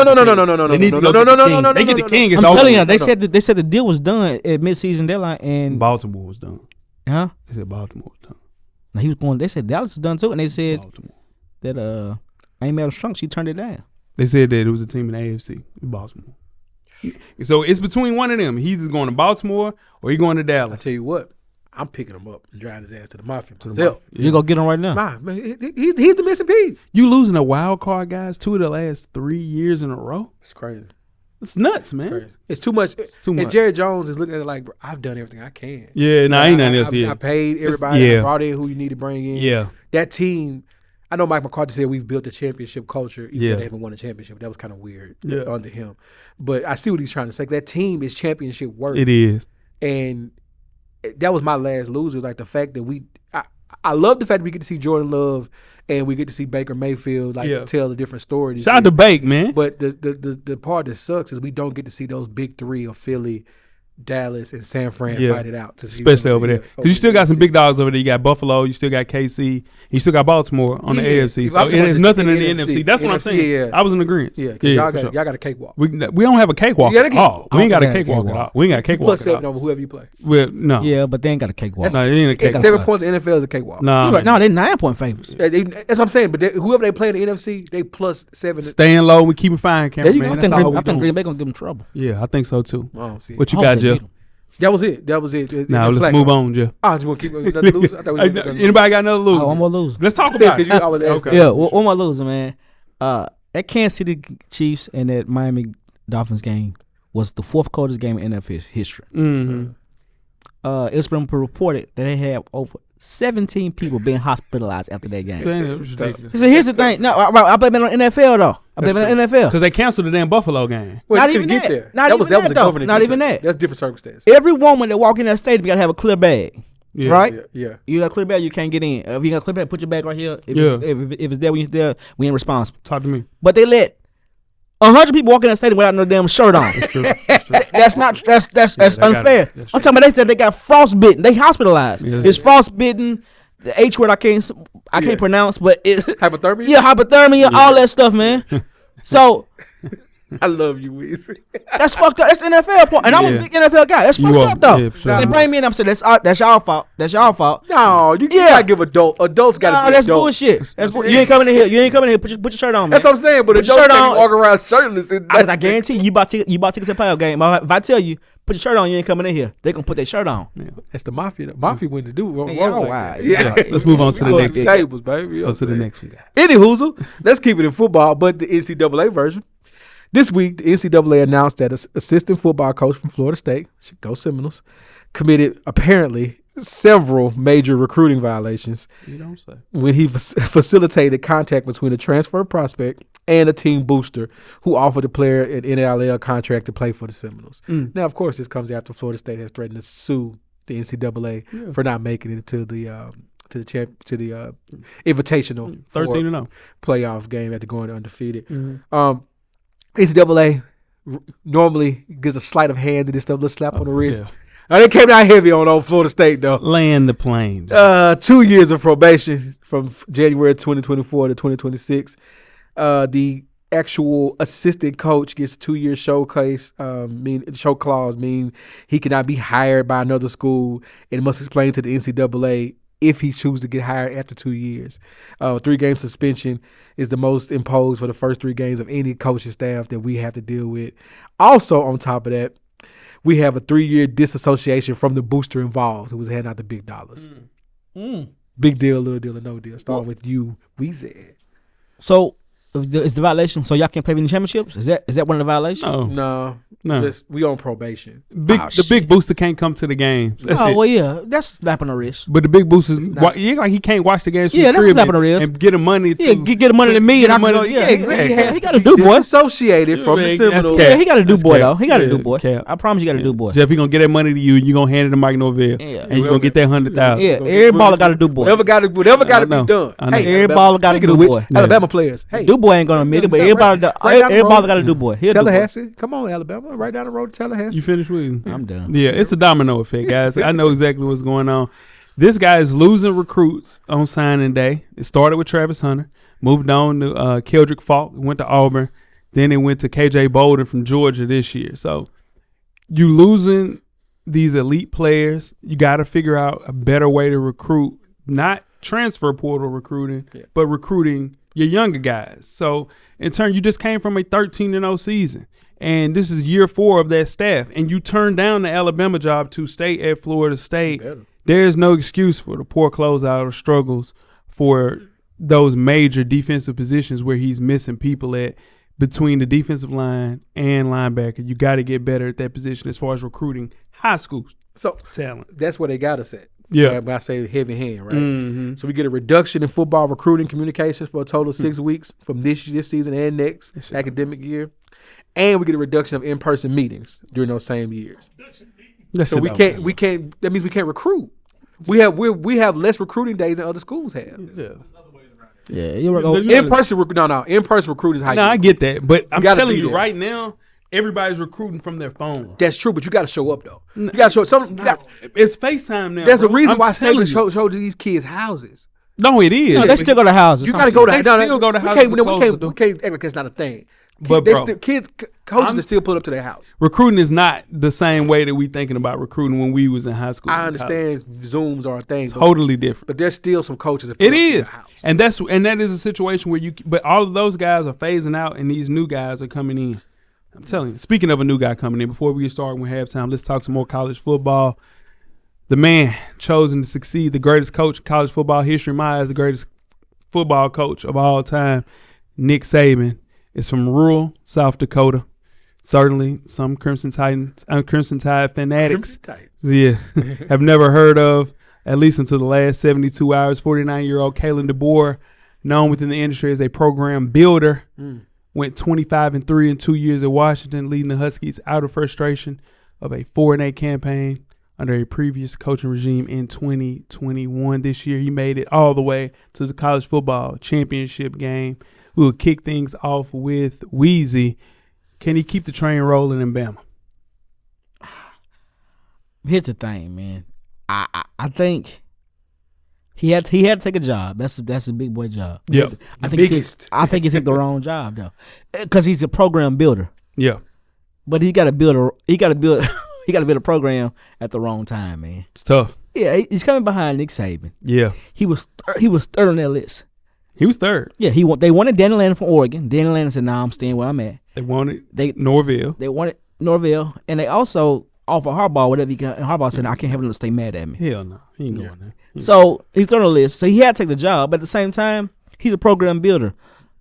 They need to go get the King. They get the King. It's I'm over. telling you, they said the deal was done at midseason deadline, and Baltimore was done. huh? They said Baltimore was done. Now he was going. They said Dallas was done too, and they said Baltimore. that Amy Adams Strunk, she turned it down. They said that it was a team in the AFC, Baltimore. So it's between one of them. He's either going to Baltimore or he going to I Dallas. tell you what, I'm picking him up and driving his ass to the Mafia myself. You go get him right now. Nah, man, he's the missing piece. You losing a wild card, guys, 2 of the last 3 years in a row. It's crazy. It's nuts, man. Crazy. It's too much. too much. And Jerry Jones is looking at it like, bro, I've done everything I can. Yeah, ain't nothing else. I paid everybody. yeah. I brought in who you need to bring in. Yeah. That team, I know Mike McCarthy said we've built a championship culture, even Yeah. though they haven't won a championship. That was kind of weird under him. But I see what he's trying to say. That team is championship work. It is. And that was my last loser. Like the fact that I love the fact that we get to see Jordan Love and we get to see Baker Mayfield tell a different story. this Shout out year. to Bake, man. But the part that sucks is we don't get to see those big three of Philly Dallas and San Fran fight it out. Especially over there. Because you still got some big dogs over there. You got Buffalo. You still got KC. You still got Baltimore on the AFC. So there's nothing in the NFC. That's what I'm saying. Yeah. I was in agreement. Yeah, because y'all got a cakewalk. We don't have a cakewalk at all. We ain't got a cakewalk at all. We ain't got a cakewalk plus 7 over whoever you play. No. Yeah, but they ain't got a cakewalk. No, it ain't a cakewalk. 7 points in the NFL is a cakewalk. No, no, they're 9-point favorites. That's what I'm saying. But whoever they play in the NFC, they plus 7. Staying low. We keep it fine, cameraman. I think Green Bay gonna give them trouble. Yeah, I think so too. See. What you got, Jeff? That was it. Now let's move on, Jeff. I just want to keep another loser. Anybody got another loser? One more loser. Let's talk about it. Yeah, one more loser, man. That Kansas City Chiefs and that Miami Dolphins game was the 4th coldest game in NFL history. Mm-hmm. It's been reported that they have over 17 people being hospitalized after that game. So here's the thing. No, I blame it on NFL though. I blame it on NFL because they canceled the damn Buffalo game. Well, not even that. There. Not even that though. Not even that. That's different circumstances. Every woman that walk in that stadium got to have a clear bag. Yeah. Right? Yeah. You got a clear bag, you can't get in. If you got a clear bag, put your bag right here. If it's there when you're there, we ain't responsible. Talk to me. But they let 100 people walk in that stadium without no damn shirt on. That's unfair. I'm talking about they said they got frostbitten. They hospitalized. Yeah. It's frostbitten. The H word I can't pronounce, but it's hypothermia. Yeah, hypothermia, all that stuff, man. So I love you, Weezy. That's fucked up. That's the NFL point, and I'm a big NFL guy. That's fucked up though. Yeah, sure. They bring me in. I'm saying that's y'all fault. That's y'all fault. No, you gotta give adults gotta. No, that's bullshit. You ain't coming in here. You ain't coming in here. Put your shirt on, man. That's what I'm saying. But adults can't walk around shirtless. I guarantee you bought tickets to the playoff game. If I tell you put your shirt on, you ain't coming in here. They gonna put their shirt on. Yeah. That's the mafia. The mafia went to do. Yeah. Let's move on to the next tables, baby. Go to the next one. Any hoozle. Let's keep it in football, but the NCAA version. This week, the NCAA announced that an assistant football coach from Florida State, go Seminoles, committed apparently several major recruiting violations. You don't say. When he facilitated contact between a transfer prospect and a team booster who offered the player an NIL contract to play for the Seminoles. Now, of course, this comes after Florida State has threatened to sue the NCAA for not making it to the invitational 13-0 playoff game after going undefeated. NCAA normally gives a sleight of hand to this stuff, little slap on the wrist. Yeah. Now, they came down heavy on old Florida State, though. Land the plane. 2 years of probation from January 2024 to 2026. The actual assistant coach gets a 2-year show clause, mean he cannot be hired by another school and must explain to the NCAA if he chooses to get hired after 2 years. 3-game suspension is the most imposed for the first 3 games of any coaching staff that we have to deal with. Also, on top of that, we have a 3-year disassociation from the booster involved who was handing out the big dollars. Big deal, little deal, or no deal. Start with you, Weezy. So, is the violation so y'all can't play in the championships? Is that one of the violations? No. Just we on probation. The big booster can't come to the games. That's it. Well, yeah, that's slapping the wrist. But the big booster, he can't watch the games. Yeah, that's slapping the wrist. And get him money. Get him money to me, and I can go. Yeah, exactly. He got to do boy. Associated from the Seminoles. Yeah, he got to do boy though. He got to do boy. I promise you got to do boy. Jeff, he gonna get that money to you. You gonna hand it to Mike Norvell, and you gonna get that $100,000. Yeah, every baller got to do boy. Whatever got to be done. Hey, every baller got to do boy. Alabama players. Hey, do boy ain't gonna admit it, but everybody got to do boy. Tallahassee, come on, Alabama, right down the road to Tallahassee. You finished with? I'm done. Yeah, it's a domino effect, guys. I know exactly what's going on. This guy is losing recruits on signing day. It started with Travis Hunter, moved on to Keldrick Falk, went to Auburn, then it went to KJ Bolden from Georgia this year. So you losing these elite players. You got to figure out a better way to recruit, not transfer portal recruiting, but recruiting your younger guys. So in turn, you just came from a 13-0 season. And this is year 4 of that staff. And you turned down the Alabama job to stay at Florida State. There's no excuse for the poor closeout or struggles for those major defensive positions where he's missing people at between the defensive line and linebacker. You got to get better at that position as far as recruiting high school talent. That's where they got us at. Yeah. When I say heavy hand, right? So we get a reduction in football recruiting communications for a total of 6 weeks from this season and next academic year. And we get a reduction of in-person meetings during those same years. So we can't. That means we can't recruit. We have less recruiting days than other schools have. Yeah, you're in-person. In-person recruiting is how. No, I get that, but I'm telling you right now, everybody's recruiting from their phone. That's true, but you got to show up though. You got to show up. It's FaceTime now. There's bro. a reason I'm why telling Saban you. showed these kids houses. No, it is. No, they still go to houses. You got to go to. They still go to houses. We can't act like that's not a thing. But They bro, still, coaches are still pull up to their house. recruiting is not the same way that we thinking about recruiting when we was in high school. I understand Zooms are a thing, Totally different. but there's still some coaches that pull It up to is, their house. and that is a situation where but all of those guys are phasing out, and these new guys are coming in. I'm telling you. Speaking of a new guy coming in, before we get started with halftime, let's talk some more college football. The man chosen to succeed, the greatest coach in college football history, in my eyes, the greatest football coach of all time, Nick Saban, is from rural South Dakota. Certainly, some Crimson Tide fanatics, have never heard of, at least until the last 72 hours. 49-year-old Kalen DeBoer, known within the industry as a program builder, went 25-3 in 2 years at Washington, leading the Huskies out of frustration of a 4-8 campaign under a previous coaching regime in 2021. This year, he made it all the way to the college football championship game. We will kick things off with Weezy. Can he keep the train rolling in Bama? Here's the thing, man. I think he had to take a job. That's a big boy job. Yep. I think he took the wrong job though, because he's a program builder. Yeah. But he got to build a program at the wrong time, man. It's tough. Yeah, he's coming behind Nick Saban. Yeah. He was third on that list. He was third. Yeah, they wanted Danny Landon from Oregon. Danny Landon said, "Nah, I'm staying where I'm at." They wanted Norville. They wanted Norville, and they also offered Harbaugh whatever he got. And Harbaugh said, "I can't have him to stay mad at me." Hell no. He ain't going there. So he's third on the list. So he had to take the job. But at the same time, he's a program builder.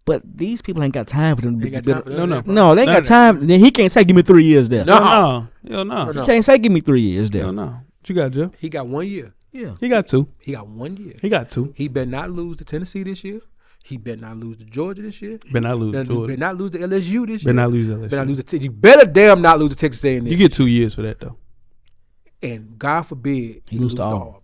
But these people ain't got time for them to be built. No, they ain't got time. Then he can't say, "Give me 3 years there." No. He can't say, "Give me 3 years there." No. What you got, Jeff? He got 1 year. Yeah. He got two. He got 1 year. He got two. He better not lose to Tennessee this year. He better not lose to Georgia this year. Better not lose to Georgia. Better not lose to LSU this Better year. not lose LSU. Better not lose to you better damn not lose to Texas A&M. You get 2 years for that, though. And God forbid he lose to Auburn.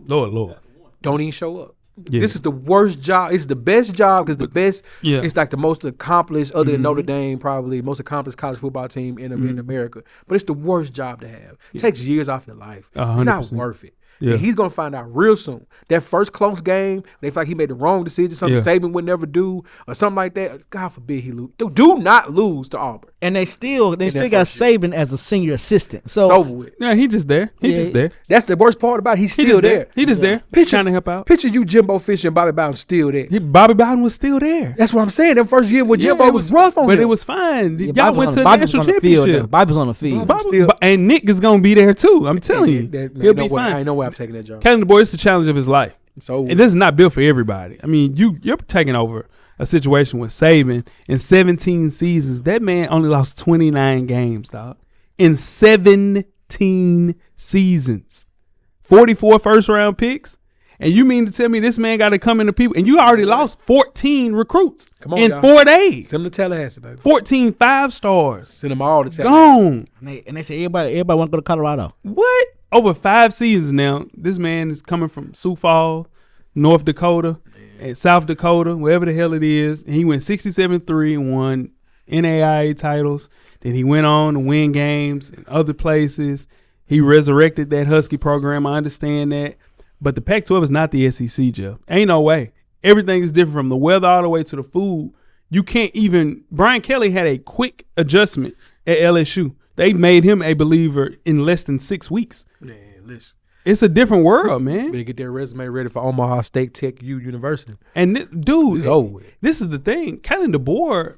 Lord. Don't even show up. Yeah. This is the worst job. It's the best job because the best. Yeah. It's like the most accomplished, other than Notre Dame, probably most accomplished college football team in America. But it's the worst job to have. It takes years off your life. 100%. It's not worth it. Yeah. And he's gonna find out real soon. That first close game, they feel like he made the wrong decision, something Saban would never do, or something like that. God forbid he lose. Do not lose to Auburn. And they still got first year. Saban as a senior assistant. So It's over with. Yeah, he just there. He just there. That's the worst part about it. He's He still just there. He just there. Picture- Trying to help out. Picture you, Jimbo Fisher and Bobby Bowden still there. Bobby Bowden was still there. That's what I'm saying. That first year with Yeah, Jimbo it was rough on but him. it was fine. Yeah, Y'all went to the national championship. Bobby's on the field. And Nick is gonna be there too. I'm telling you, he'll be I fine. ain't no way I'm taking that job. Kalen DeBoer, it's the challenge of his life. So And this is not built for everybody. I mean, you're taking over a situation with Saban in 17 seasons. That man only lost 29 games, dog. In 17 seasons. 44 first-round picks. And you mean to tell me this man got to come into people, and you already lost 14 recruits Come on, in y'all. 4 days. send them to Tallahassee, baby. 14 5-stars. Send them all to Tallahassee. Gone. And they say everybody want to go to Colorado. What? Over 5 seasons now, this man is coming from Sioux Falls, North Dakota, and South Dakota, wherever the hell it is. And he went 67-3 and won NAIA titles. Then he went on to win games in other places. He resurrected that Husky program. I understand that. But the Pac-12 is not the SEC, Jeff. Ain't no way. Everything is different from the weather all the way to the food. You can't even – Brian Kelly had a quick adjustment at LSU. They made him a believer in less than 6 weeks. Man, listen. It's a different world, man. Better get their resume ready for Omaha State Tech U University. And this, dude, It's over with. this is the thing. Kalen DeBoer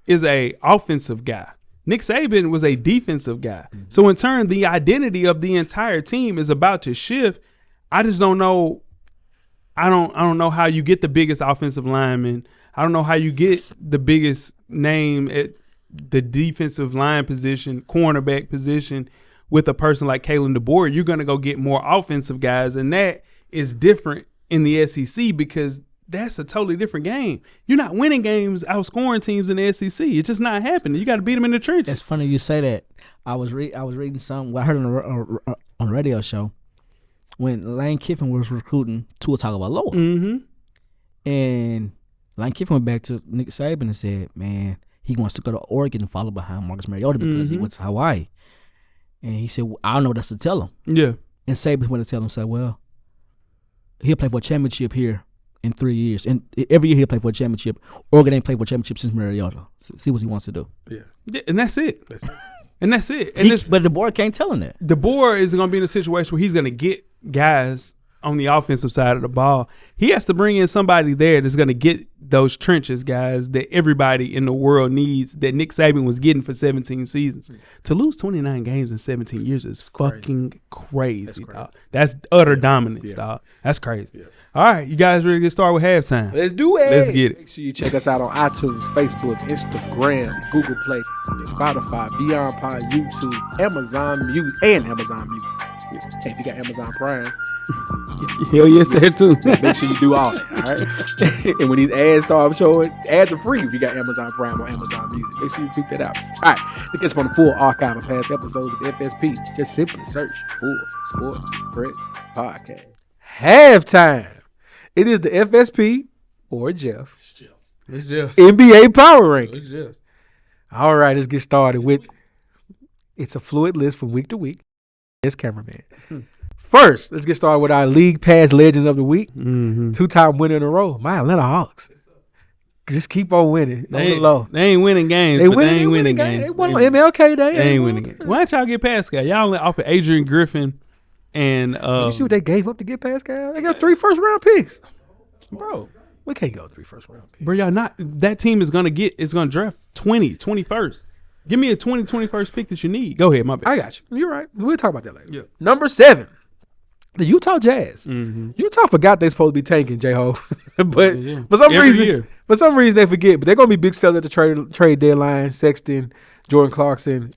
is a offensive guy. Nick Saban was a defensive guy. So in turn, the identity of the entire team is about to shift. I just don't know. I don't know how you get the biggest offensive lineman. I don't know how you get the biggest name at the defensive line position, cornerback position with a person like Kalen DeBoer. You're going to go get more offensive guys, and that is different in the SEC because that's a totally different game. You're not winning games outscoring teams in the SEC. It's just not happening. You got to beat them in the trenches. It's funny you say that. I was reading something I heard on a radio show when Lane Kiffin was recruiting Tua Tagovailoa. Mm-hmm. And Lane Kiffin went back to Nick Saban and said, man, he wants to go to Oregon and follow behind Marcus Mariota because he went to Hawaii. And he said, I don't know what else to tell him. Yeah. And Saban went to tell him, said, well, he'll play for a championship here in 3 years. And every year he'll play for a championship. Oregon ain't played for a championship since Mariota. See what he wants to do. Yeah, and that's it. And that's it. But DeBoer can't tell him that. DeBoer is going to be in a situation where he's going to get guys on the offensive side of the ball. He has to bring in somebody there that's going to get those trenches guys that everybody in the world needs, that Nick Saban was getting for 17 seasons. To lose 29 games in 17 years is fucking crazy, dog. That's utter dominance, dog. That's crazy. Yeah. All right, you guys ready to get started with halftime? Let's do it. Let's get it. Make sure you check us out on iTunes, Facebook, Instagram, Google Play, Spotify, Beyond Pod, YouTube, Amazon Music, and Amazon Music. Hey, if you got Amazon Prime, hell yes, there too. make sure you do all that, all right? And when these ads start showing, ads are free if you got Amazon Prime or Amazon Music. Make sure you check that out. All right, to get us on the full archive of past episodes of FSP, just simply search Full Sports Press Podcast. Halftime. It is the FSP or Jeff. It's Jeff. NBA Power Ranking. It's Jeff. All right, let's get started with. It's a fluid list from week to week. Yes, cameraman. First, let's get started with our League Pass Legends of the Week. 2-time winner in a row. My Atlanta Hawks. Just keep on winning. On the low. They ain't winning games. They ain't winning games. They won on MLK Day. They ain't winning games. Why don't y'all get Pascal? Y'all only offered Adrian Griffin and you see what they gave up to get Pascal? They got 3 first-round picks. Bro. We can't go 3 first-round picks. Bro, y'all not. That team is gonna draft 21st. Give me a 21st pick that you need. Go ahead, my bad. I got you. You're right. We'll talk about that later. Yeah. Number 7, the Utah Jazz. Utah forgot they supposed to be tanking, J-Ho. But for some reason they forget. But they're gonna be big sellers at the trade deadline. Sexton, Jordan Clarkson,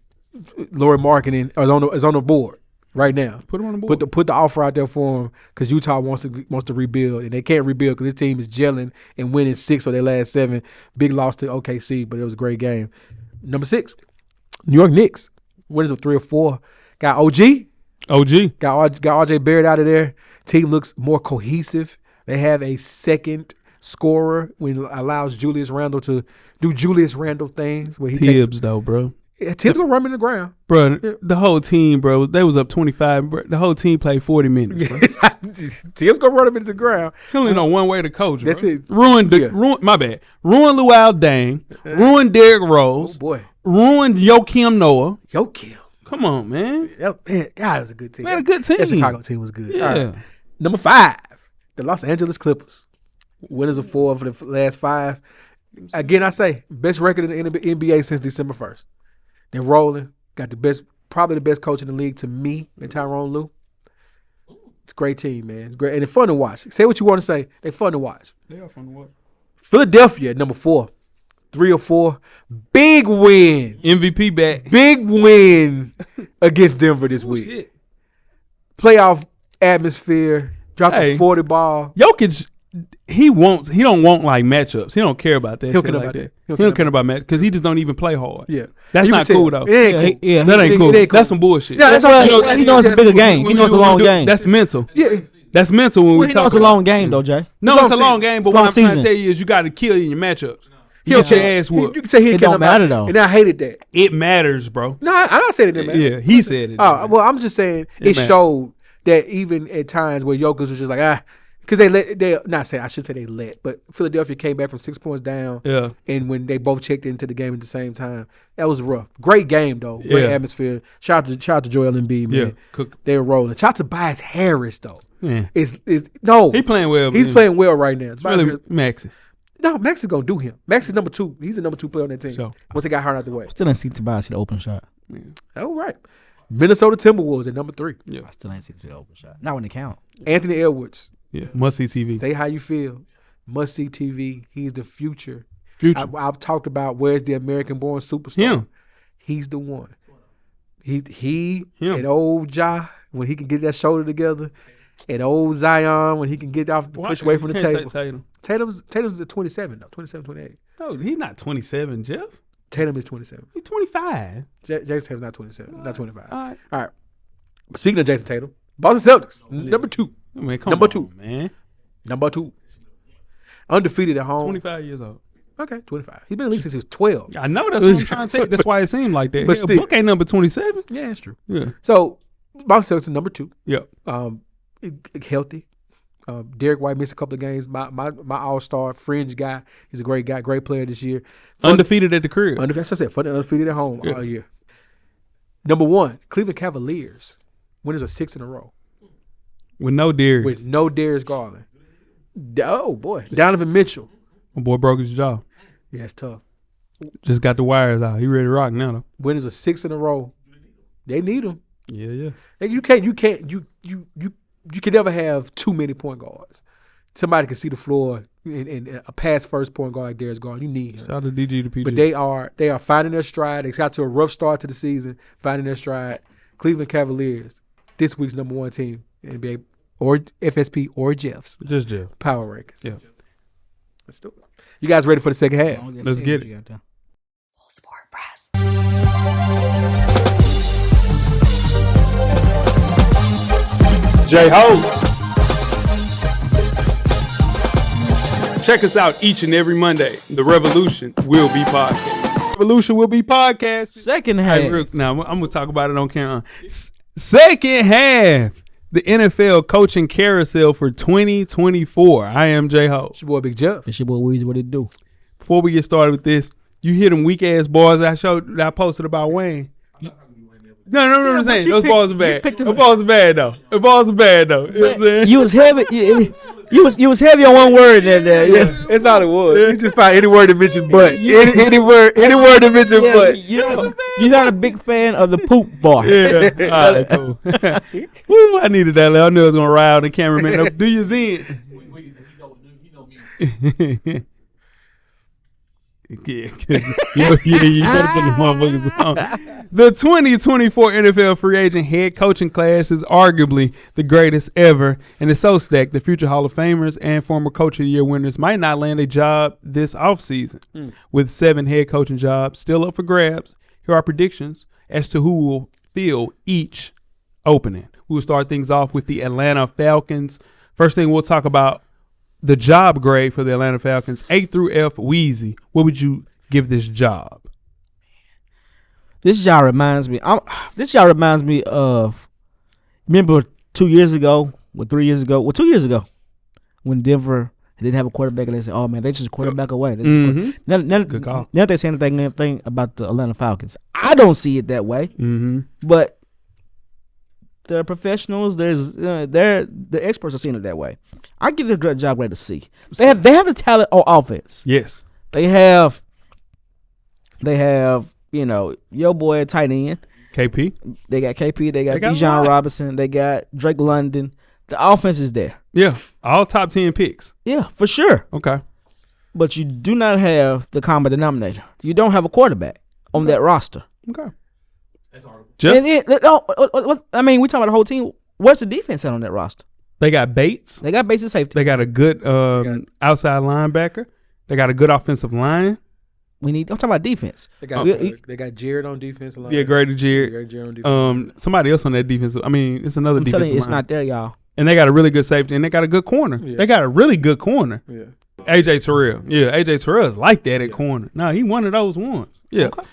Lauri Markkanen is on the board right now. Put them on the board. Put the offer out there for them because Utah wants to rebuild, and they can't rebuild because this team is gelling and winning 6 of their last 7. Big loss to OKC, but it was a great game. Number 6, New York Knicks. Winners of 3 or 4. Got OG. Got RJ Barrett out of there. Team looks more cohesive. They have a second scorer when it allows Julius Randle to do Julius Randle things. Where he Tibbs, though, bro. Yeah, Tibbs gonna run him in the ground. Bro, the whole team, bro, they was up 25. Bro, the whole team played 40 minutes, bro. Tibbs gonna run him into the ground. He only know one way to coach, bro. That's it. Ruined Luau Dang. Ruined Derrick Rose. Oh, boy. Ruined Joakim Noah. Joakim. Come on, man. God, it was a good team. We had a good team. That Chicago team was good. Yeah. All right. Number 5, the Los Angeles Clippers. Winners of 4 for the last 5. Again, I say, best record in the NBA since December 1st. They're rolling. Got probably the best coach in the league to me, and Tyronn Lue. It's a great team, man. It's great. And it's fun to watch. Say what you want to say. They're fun to watch. They are fun to watch. Philadelphia, number 4. 3 or 4. Big win. MVP back. Big win against Denver this week. Shit. Playoff atmosphere. Dropped a 40 ball. Jokic, he don't want like matchups. He don't care about that. He don't care about matchups because he just don't even play hard. Yeah, that's not cool though. It ain't cool. Yeah, that ain't cool. That's some bullshit. Yeah, he knows it's a bigger game. He knows it's a long game. That's mental. Yeah. That's mental when we talk. It's a long game though, Jay. No, it's a long game, but what I'm trying to tell you is you got to kill in your matchups. You get your ass whooped. You can say it don't matter though. And I hated that. It matters, bro. No, I'm not saying it didn't matter. Yeah, he said it. Well, I'm just saying it showed that even at times where Jokic was just like because I should say they let, but Philadelphia came back from 6 points down. Yeah. And when they both checked into the game at the same time, that was rough. Great game though. Great atmosphere. Shout out to Joel Embiid, man. Yeah. They were rolling. Shout out to Tobias Harris though. Yeah. He playing well. He's playing well right now. It's really Maxey. No, Max is gonna do him. Max is number 2. He's the number 2 player on that team. Sure. Once he got hurt out the way. Still ain't see Tobias hit the open shot. Yeah. All right. Minnesota Timberwolves at number 3. Yeah. I still ain't see the open shot. Not when they count. Anthony Edwards. Yeah. Must see TV. Say how you feel. Must see TV. He's the future. I've talked about where's the American-born superstar. Him. He's the one. He and old Ja when he can get that shoulder together, and old Zion when he can get off push away from the table. Tatum's at 27 though. 27, 28. No, he's not 27, Jeff. Tatum is 27. He's 25. Jason Tatum's not 27. Not 25. All right. But speaking of Jason Tatum, Boston Celtics, number 2. Man, number 2, man. Number 2. Undefeated at home. 25 years old. Okay, 25. He's been in the league since he was 12. I know that's what I'm trying to say. That's why it seemed like that. But Yeah, still. Book ain't number 27. Yeah, that's true. Yeah. So Boston Celtics number 2. Yep. Healthy. Derek White missed a couple of games. My all-star fringe guy. He's a great guy, great player this year. Undefeated at the crib. That's what I said. Undefeated at home all year. Number 1, Cleveland Cavaliers. Winners of 6 in a row. With no Darius. With no Darius Garland. Oh, boy. Donovan Mitchell. My boy broke his jaw. Yeah, it's tough. Just got the wires out. He ready to rock now, though. Winners of 6 in a row. They need him. Yeah. You can never have too many point guards. Somebody can see the floor and a pass first point guard like Darius Garland. You need him. Shout out to DG to PG. But they are finding their stride. They got to a rough start to the season, finding their stride. Cleveland Cavaliers, this week's number 1 team in NBA or FSP or Jeff's Just Jeff. power rankings. Yeah. Let's do it. You guys ready for the second half? Let's get it. Full Sport Press. J-Ho. Check us out each and every Monday. The Revolution will be podcast. Revolution will be podcast. Second half. Now, I'm going to talk about it on camera. Second half. The NFL coaching carousel for 2024. I am J-Ho. It's your boy Big Jeff. It's your boy Weezy. What it do? Before we get started with this, you hear them weak ass bars that I posted about Wayne. No, I'm saying those balls are bad. Those balls are bad though. You know what I'm saying? You was heavy. You was heavy on one word there. Yeah. That's all it was. You just find any word that mentions butt. Any word that mentions butt. You're not a big fan of the poop bar. Yeah. All right, cool. Woo, I needed that. I knew I was gonna rile the cameraman. Do your zen. Yeah, you better put the motherfuckers on. The 2024 NFL free agent head coaching class is arguably the greatest ever, and it's so stacked. The future Hall of Famers and former Coach of the Year winners might not land a job this offseason. With 7 head coaching jobs still up for grabs, here are predictions as to who will fill each opening. We will start things off with the Atlanta Falcons. First thing we'll talk about, the job grade for the Atlanta Falcons, A through F, Weezy. What would you give this job? This job reminds me of, remember 2 years ago, 3 years ago, 2 years ago, when Denver didn't have a quarterback and they said, oh man, they just a quarterback away. Good call. Now they saying anything about the Atlanta Falcons. I don't see it that way, but the professionals, the experts are seeing it that way. I give the job grade a C. They have the talent on offense. Yes. They have, your boy tight end. KP. They got KP. They got got Bijan Robinson. They got Drake London. The offense is there. Yeah. All top 10 picks. Yeah, for sure. Okay. But you do not have the common denominator. You don't have a quarterback on that roster. Okay. That's horrible. Jeff? We talking about the whole team. Where's the defense at on that roster? They got Bates. They got basic safety. They got a good outside linebacker. They got a good offensive line. I'm talking about defense. They got Jared on defense. Yeah, Grady Jared. Jared on defense. Somebody else on that defense. I mean, it's another I'm defensive telling you, it's line. not there, y'all. And they got a really good safety, and they got a good corner. Yeah. They got a really good corner. Yeah. AJ Terrell. Yeah, AJ Terrell is like that at corner. No, he one of those ones. Yeah. Okay.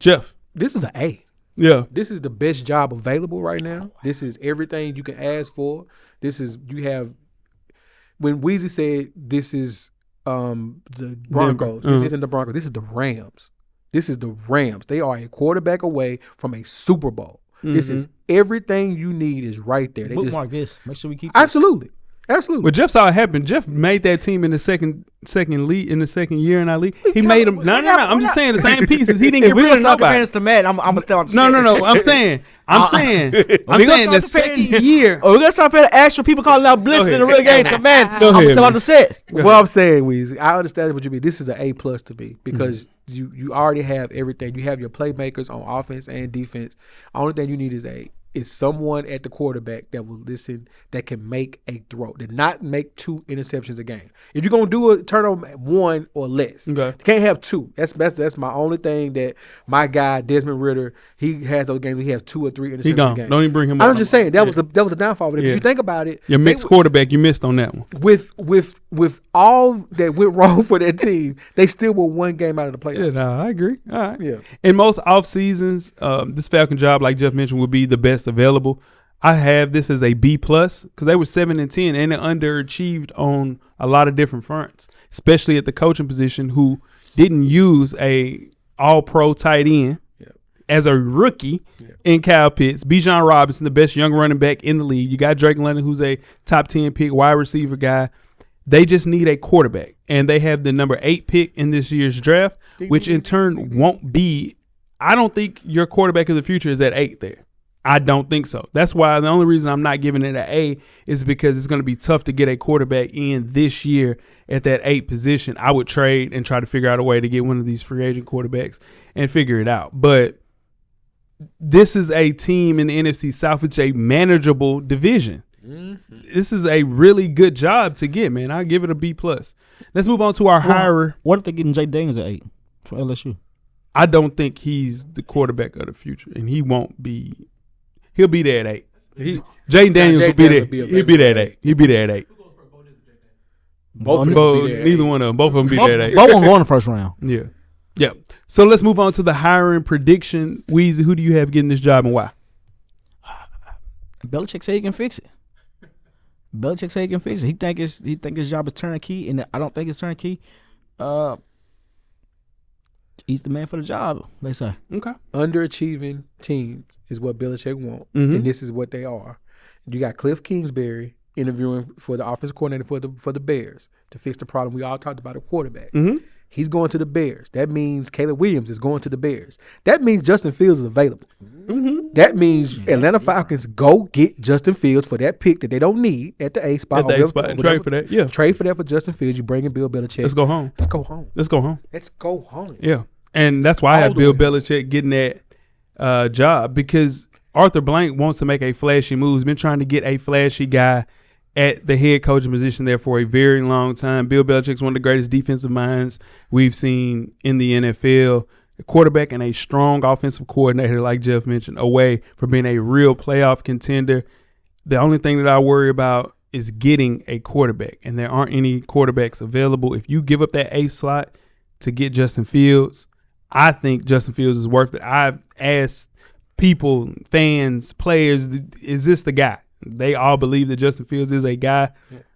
Jeff. This is an A. Yeah. This is the best job available right now. This is everything you can ask for. When Weezy said this is the Broncos, this isn't the Broncos. This is the Rams. This is the Rams. They are a quarterback away from a Super Bowl. This is everything you need is right there. Bookmark this. Make sure we keep this. Absolutely. Well, Jeff saw it happen. Jeff made that team in the second league in the second year in our league. He made them. No. I'm just saying the same pieces. He didn't get rid of nobody. To Matt, I'm gonna stay on the set. No. I'm saying the second year. Oh, we're gonna start paying extra people calling out blitzes in the real game to Matt. I'm gonna stay on the set. What I'm saying, Weezy, I understand what you mean. This is an A+ to me because you already have everything. You have your playmakers on offense and defense. Only thing you need is a is someone at the quarterback that will listen, that can make a throw, that not make 2 interceptions a game. If you're gonna do a turnover 1 or less, Okay. you can't have 2. That's my only thing. That my guy Desmond Ritter, he has those games where he has 2 or 3 interceptions He a gone. game. Don't even bring him up. I'm just saying that was the downfall of it. Yeah. If you think about it, Your mixed quarterback, you missed on that one. with all that went wrong for that team, they still were 1 game out of the playoffs. Yeah, no, I agree. All right. Yeah. In most off seasons, this Falcon job, like Jeff mentioned, would be the best available. I have this as a B+ because they were 7-10 and they underachieved on a lot of different fronts, especially at the coaching position, who didn't use a All-Pro tight end as a rookie in Kyle Pitts. Bijan Robinson, the best young running back in the league. You got Drake London, who's a top 10 pick wide receiver guy. They just need a quarterback, and they have the number 8 pick in this year's draft, which in turn won't be. I don't think your quarterback of the future is at 8 there. I don't think so. That's why the only reason I'm not giving it an A is because it's going to be tough to get a quarterback in this year at that 8 position. I would trade and try to figure out a way to get one of these free agent quarterbacks and figure it out. But this is a team in the NFC South. It's a manageable division. This is a really good job to get, man. I'll give it a B+. Let's move on to our hirer. What if they getting Jay Daniels at 8 for LSU? I don't think he's the quarterback of the future, and he won't be. He'll be there at 8. Jaden Daniels will be there. He'll be there at 8. He'll be there at 8. Both of them will be there at Neither 8. one of them. Both of them be there at 8. Both won't go in the first round. Yeah. Yeah. So let's move on to the hiring prediction. Weezy, who do you have getting this job and why? Belichick said he can fix it. Belichick said he can fix it. He think his job is turnkey, and I don't think it's turnkey. He's the man for the job, they say. Okay. Underachieving teams is what Belichick wants, Mhm. and this is what they are. You got Cliff Kingsbury interviewing for the offensive coordinator for the Bears to fix the problem we all talked about at quarterback. Mm-hmm. He's going to the Bears. That means Caleb Williams is going to the Bears. That means Justin Fields is available. Mm-hmm. That means Atlanta Falcons go get Justin Fields for that pick that they don't need at the A spot. At the A spot and trade for that. Yeah. Trade for that for Justin Fields. You bring in Bill Belichick. Let's go home. Let's go home. Let's go home. Let's go home. Yeah. And that's why I All have the Bill way. Belichick getting that job, because Arthur Blank wants to make a flashy move. He's been trying to get a flashy guy at the head coaching position there for a very long time. Bill Belichick's one of the greatest defensive minds we've seen in the NFL. A quarterback and a strong offensive coordinator, like Jeff mentioned, away from being a real playoff contender. The only thing that I worry about is getting a quarterback, and there aren't any quarterbacks available. If you give up that A slot to get Justin Fields, I think Justin Fields is worth it. I've asked people, fans, players, is this the guy? They all believe that Justin Fields is a guy.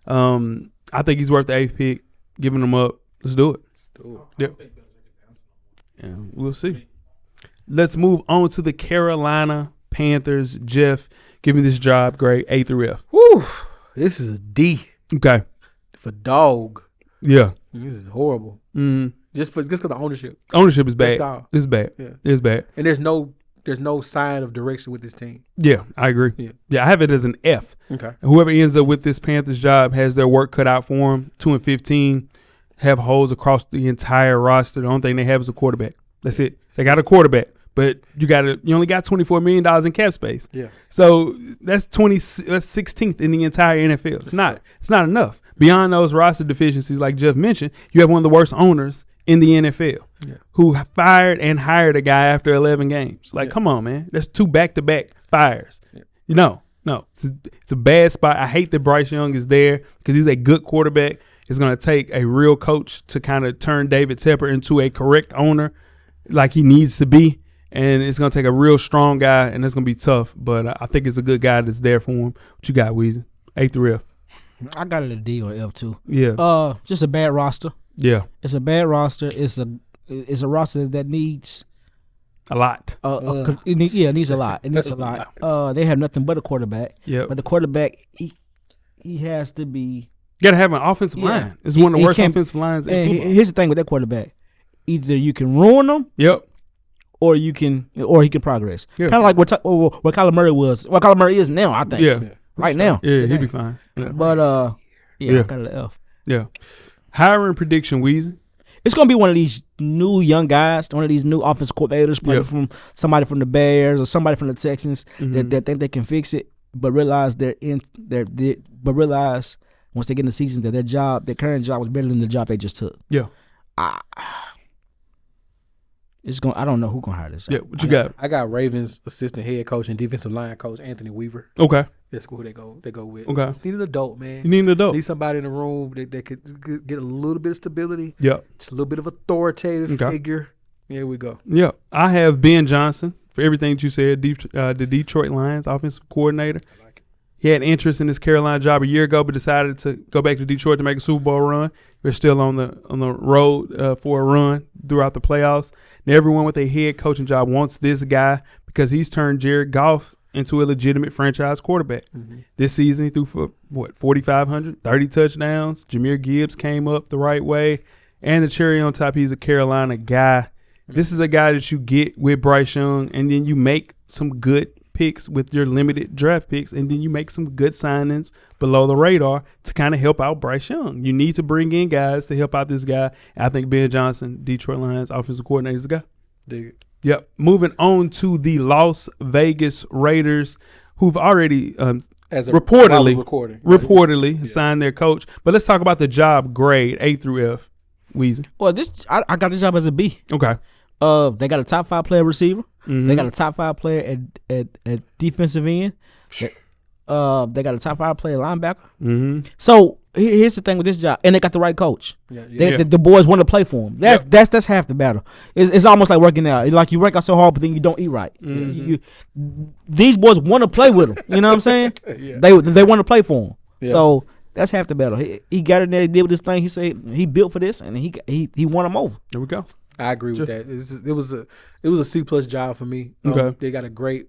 I think he's worth the 8th pick. Giving him up. Let's do it. Yep. Yeah, we'll see. Let's move on to the Carolina Panthers. Jeff, give me this job grade A through F. Whew. This is a D Okay. for dog. Yeah. This is horrible. Mm. Just because of the ownership. Ownership is bad. That's all. It's bad. Yeah. It's bad. And there's no sign of direction with this team. Yeah, I agree. Yeah. I have it as an F. Okay. Whoever ends up with this Panthers job has their work cut out for them. 2-15, have holes across the entire roster. The only thing they have is a quarterback. That's it. They got a quarterback, but you only got $24 million in cap space. Yeah. So that's 16th in the entire NFL. It's not enough. Beyond those roster deficiencies, like Jeff mentioned, you have one of the worst owners in the NFL who fired and hired a guy after 11 games. Like, come on, man. That's 2 back-to-back fires. No. It's a bad spot. I hate that Bryce Young is there because he's a good quarterback. It's going to take a real coach to kind of turn David Tepper into a correct owner like he needs to be. And it's going to take a real strong guy, and it's going to be tough. But I think it's a good guy that's there for him. What you got, Weezy? A through F. I got it a D or F too. Yeah. Just a bad roster. Yeah. It's a bad roster. It's a roster that needs a lot. It needs a lot. It needs a lot. They have nothing but a quarterback. Yeah. But the quarterback, he has to be. You gotta have an offensive line. It's one of the worst offensive lines in football. Here's the thing with that quarterback: either you can ruin them. Yep. Or he can progress. Yeah. Kind of like what Kyler Murray was. What Kyler Murray is now, I think. Yeah. Right now. Yeah, he'll be fine. Yeah. But I got an F. Yeah. Hiring prediction, Weezy. It's gonna be one of these new young guys, one of these new offensive coordinators, probably from somebody from the Bears or somebody from the Texans that think they can fix it, but realize but realize once they get in the season that their current job was better than the job they just took. Yeah. I don't know who's gonna hire this. Yeah, what you got? I got Ravens assistant head coach and defensive line coach Anthony Weaver. Okay. That's who they go with. Okay. Just need an adult, man. You need an adult. Need somebody in the room that could get a little bit of stability. Yeah. Just a little bit of authoritative figure. Here we go. Yeah. I have Ben Johnson for everything that you said. The Detroit Lions offensive coordinator. I like it. He had interest in his Carolina job a year ago, but decided to go back to Detroit to make a Super Bowl run. They're still on the road for a run throughout the playoffs. And everyone with a head coaching job wants this guy because he's turned Jared Goff into a legitimate franchise quarterback. Mm-hmm. This season, he threw for, 4,500, 30 touchdowns. Jahmyr Gibbs came up the right way. And the cherry on top, he's a Carolina guy. Mm-hmm. This is a guy that you get with Bryce Young, and then you make some good picks with your limited draft picks, and then you make some good signings below the radar to kind of help out Bryce Young. You need to bring in guys to help out this guy. I think Ben Johnson, Detroit Lions offensive coordinator, is the guy. Dig it. Yep. Moving on to the Las Vegas Raiders, who've already reportedly signed their coach. But let's talk about the job grade, A through F. Weezy. Well, I got this job as a B. Okay. They got a top 5 player receiver. Mm-hmm. They got a top 5 player at defensive end. They got a top 5 player linebacker. Mm-hmm. So here's the thing with this job, and they got the right coach. The boys want to play for him. That's half the battle. It's almost like working out. Like you work out so hard, but then you don't eat right. Mm-hmm. These boys want to play with him. You know what I'm saying? They want to play for him. Yeah. So that's half the battle. He got in there, he did this thing. He said he built for this, and he won them over. There we go. I agree with that. It was a C+ job for me. Okay. They got a great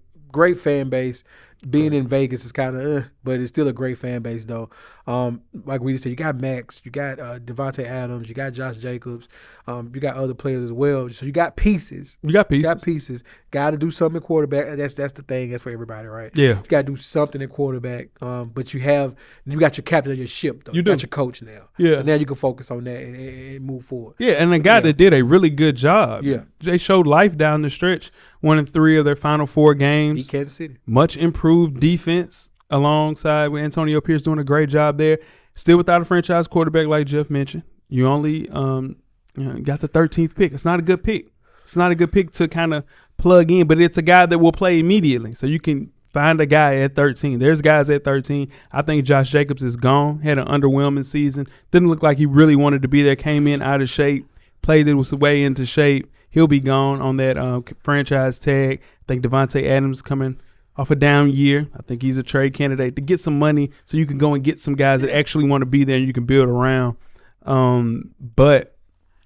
fan base. Being in Vegas is kind of, but it's still a great fan base though. Like we said, you got Max, you got Devontae Adams, you got Josh Jacobs, you got other players as well. So you got pieces. Got to do something at quarterback. That's the thing. That's for everybody, right? Yeah. You got to do something at quarterback. But you got your captain of your ship though. You got your coach now. Yeah. So now you can focus on that and move forward. Yeah, and a guy that did a really good job. Yeah. They showed life down the stretch. 1-3 of their final 4 games. Beat Kansas City. Much improved defense alongside with Antonio Pierce doing a great job there. Still without a franchise quarterback like Jeff mentioned. You only got the 13th pick. It's not a good pick. It's not a good pick to kind of plug in, but it's a guy that will play immediately. So you can find a guy at 13. There's guys at 13. I think Josh Jacobs is gone. Had an underwhelming season. Didn't look like he really wanted to be there. Came in out of shape. Played it was way into shape. He'll be gone on that franchise tag. I think Devontae Adams coming off a down year. I think he's a trade candidate to get some money so you can go and get some guys that actually want to be there and you can build around. But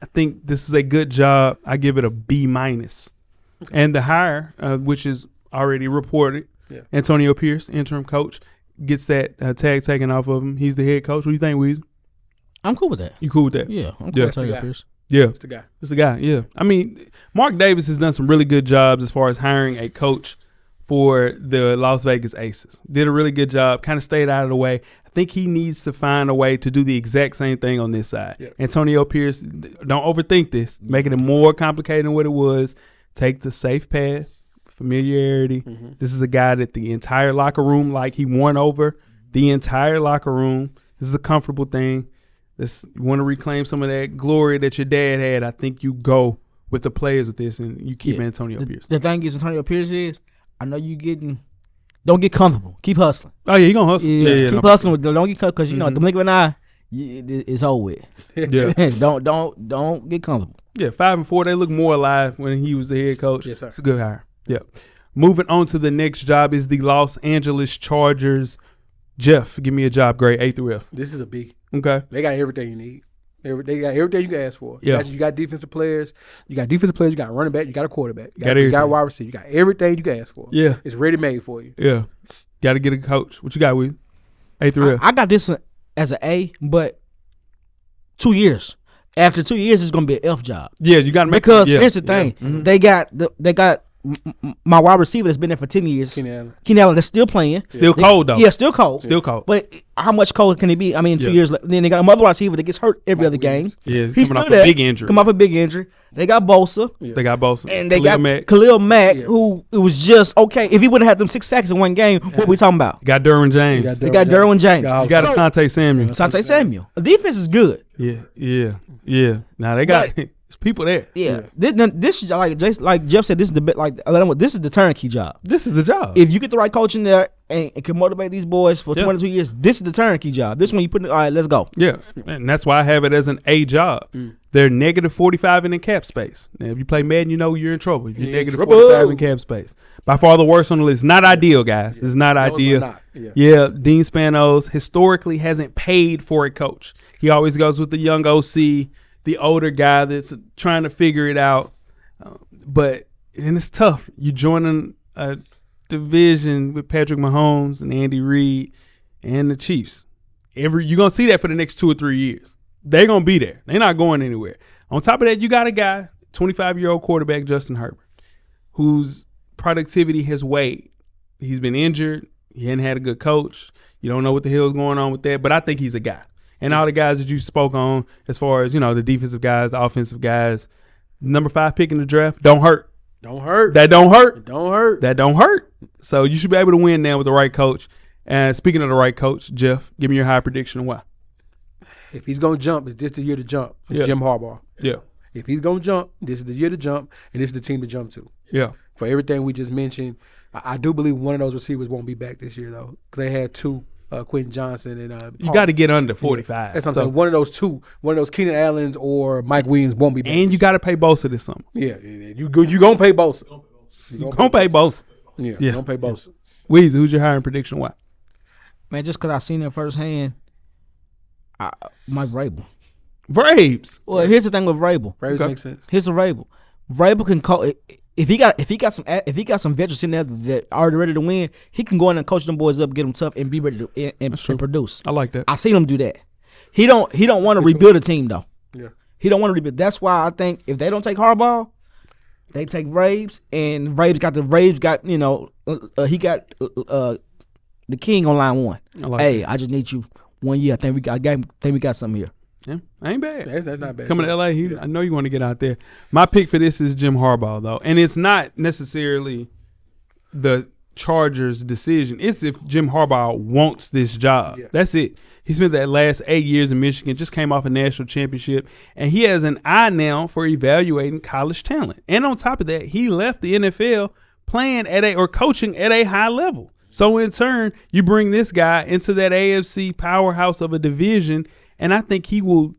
I think this is a good job. I give it a B-. And the hire, which is already reported, Antonio Pierce, interim coach, gets that tag taken off of him. He's the head coach. What do you think, Weezy? I'm cool with that. You cool with that? Yeah, I'm cool with Antonio Pierce. Yeah. It's the guy. It's the guy, yeah. I mean, Mark Davis has done some really good jobs as far as hiring a coach for the Las Vegas Aces. Did a really good job, kind of stayed out of the way. I think he needs to find a way to do the exact same thing on this side. Yep. Antonio Pierce, don't overthink this, making it more complicated than what it was. Take the safe path, familiarity. Mm-hmm. This is a guy that the entire locker room, like he won over the entire locker room. This is a comfortable thing. You want to reclaim some of that glory that your dad had. I think you go with the players with this and you keep Antonio Pierce. The thing is, Antonio Pierce is, I know you don't get comfortable. Keep hustling. Oh, yeah, he going to hustle. Keep hustling. Don't get comfortable because, the blink of an eye, it's over with. Yeah. don't get comfortable. Yeah, 5-4, they look more alive when he was the head coach. Yes, sir. It's a good hire. Yeah. Moving on to the next job is the Los Angeles Chargers. Jeff, give me a job grade, A through F. This is a B. Okay. They got everything you need. They got everything you can ask for. Yeah. You got defensive players. You got a running back. You got a quarterback. You got a wide receiver. You got everything you can ask for. Yeah. It's ready made for you. Yeah. Got to get a coach. What you got, with A through F? I got this as an A, but 2 years. After 2 years, it's going to be an F job. Yeah, you got to make because here's the thing. Mm-hmm. They got my wide receiver that's been there for 10 years. Keenan Allen, that's still playing. Still cold, though. Yeah, still cold. Still cold. But how much cold can he be? I mean, 2 years later. Then they got another wide receiver that gets hurt every other game. Yeah, he's coming still off there. a big injury. Come off a big injury. They got Bosa. Yeah. They got both. And they got Khalil Mack, who it was just okay. If he would have had them 6 sacks in one game, what we talking about? Got Derwin James. They got Derwin James. You got Asante Samuel. Asante Samuel. The defense is good. Yeah. Now they got it's people there. Yeah. This is like Jeff said. This is this is the turnkey job. This is the job. If you get the right coach in there and can motivate these boys for 22 years, this is the turnkey job. This one you put in, all right, let's go. Yeah, and that's why I have it as an A job. They're negative 45 in the cap space. Now, if you play Madden, you know you're in trouble. If you're negative 45 in cap space. By far the worst on the list. Not ideal, guys. It's not ideal. Yeah, Dean Spanos historically hasn't paid for a coach. He always goes with the young OC, the older guy that's trying to figure it out. And it's tough. You joining a division with Patrick Mahomes and Andy Reid and the Chiefs. You're going to see that for the next 2 or 3 years. They're going to be there. They're not going anywhere. On top of that, you got a guy, 25-year-old quarterback, Justin Herbert, whose productivity has waned. He's been injured. He hadn't had a good coach. You don't know what the hell's going on with that, but I think he's a guy. And all the guys that you spoke on, as far as, the defensive guys, the offensive guys, number 5 pick in the draft, don't hurt. Don't hurt. That don't hurt. It don't hurt. That don't hurt. So you should be able to win now with the right coach. And speaking of the right coach, Jeff, give me your high prediction and why. If he's going to jump, it's this the year to jump. It's Jim Harbaugh. Yeah. If he's going to jump, this is the year to jump, and this is the team to jump to. Yeah. For everything we just mentioned, I do believe one of those receivers won't be back this year, though. Because they had 2, Quentin Johnson and you got to get under 45. Yeah. That's what I'm saying. One of those 2, one of those Keenan Allens or Mike Williams won't be back. And you got to pay Bosa this summer. Yeah. You going to pay Bosa. You going to pay Bosa. Yeah. You're going to pay Bosa. Weezy, who's your hiring prediction? Why? Man, just because I seen it firsthand, Mike Vrabel. Braves. Well, here's the thing with Vrabel. Braves makes sense. Here's the Vrabel. Vrabel can call if he got some veterans in there that are already ready to win. He can go in and coach them boys up, get them tough, and be ready to and produce. I like that. I seen him do that. He don't want to rebuild a team though. Yeah. He don't want to rebuild. That's why I think if they don't take Harbaugh, they take Braves, and Braves got he got the king on line 1. I just need you 1 year. I think we got something here. Yeah, ain't bad. That's not bad. Coming to LA, I know you want to get out there. My pick for this is Jim Harbaugh, though. And it's not necessarily the Chargers' decision. It's if Jim Harbaugh wants this job. Yeah. That's it. He spent that last 8 years in Michigan, just came off a national championship, and he has an eye now for evaluating college talent. And on top of that, he left the NFL playing coaching at a high level. So in turn, you bring this guy into that AFC powerhouse of a division, and I think he will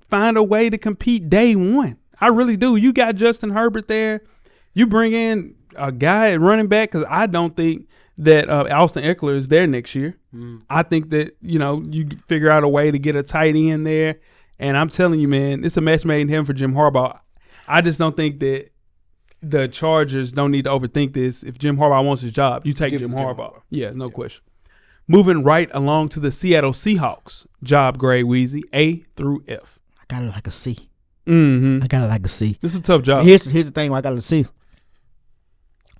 find a way to compete day one. I really do. You got Justin Herbert there. You bring in a guy at running back, because I don't think that Austin Eckler is there next year. I think that, you figure out a way to get a tight end there. And I'm telling you, man, it's a match made in heaven for Jim Harbaugh. I just don't think that the Chargers don't need to overthink this. If Jim Harbaugh wants his job, you take Jim Harbaugh. Yeah, no question. Moving right along to the Seattle Seahawks job grade, Weezy, A through F. I got it like a C. Mm-hmm. I got it like a C. This is a tough job. Here's the thing. I got a C.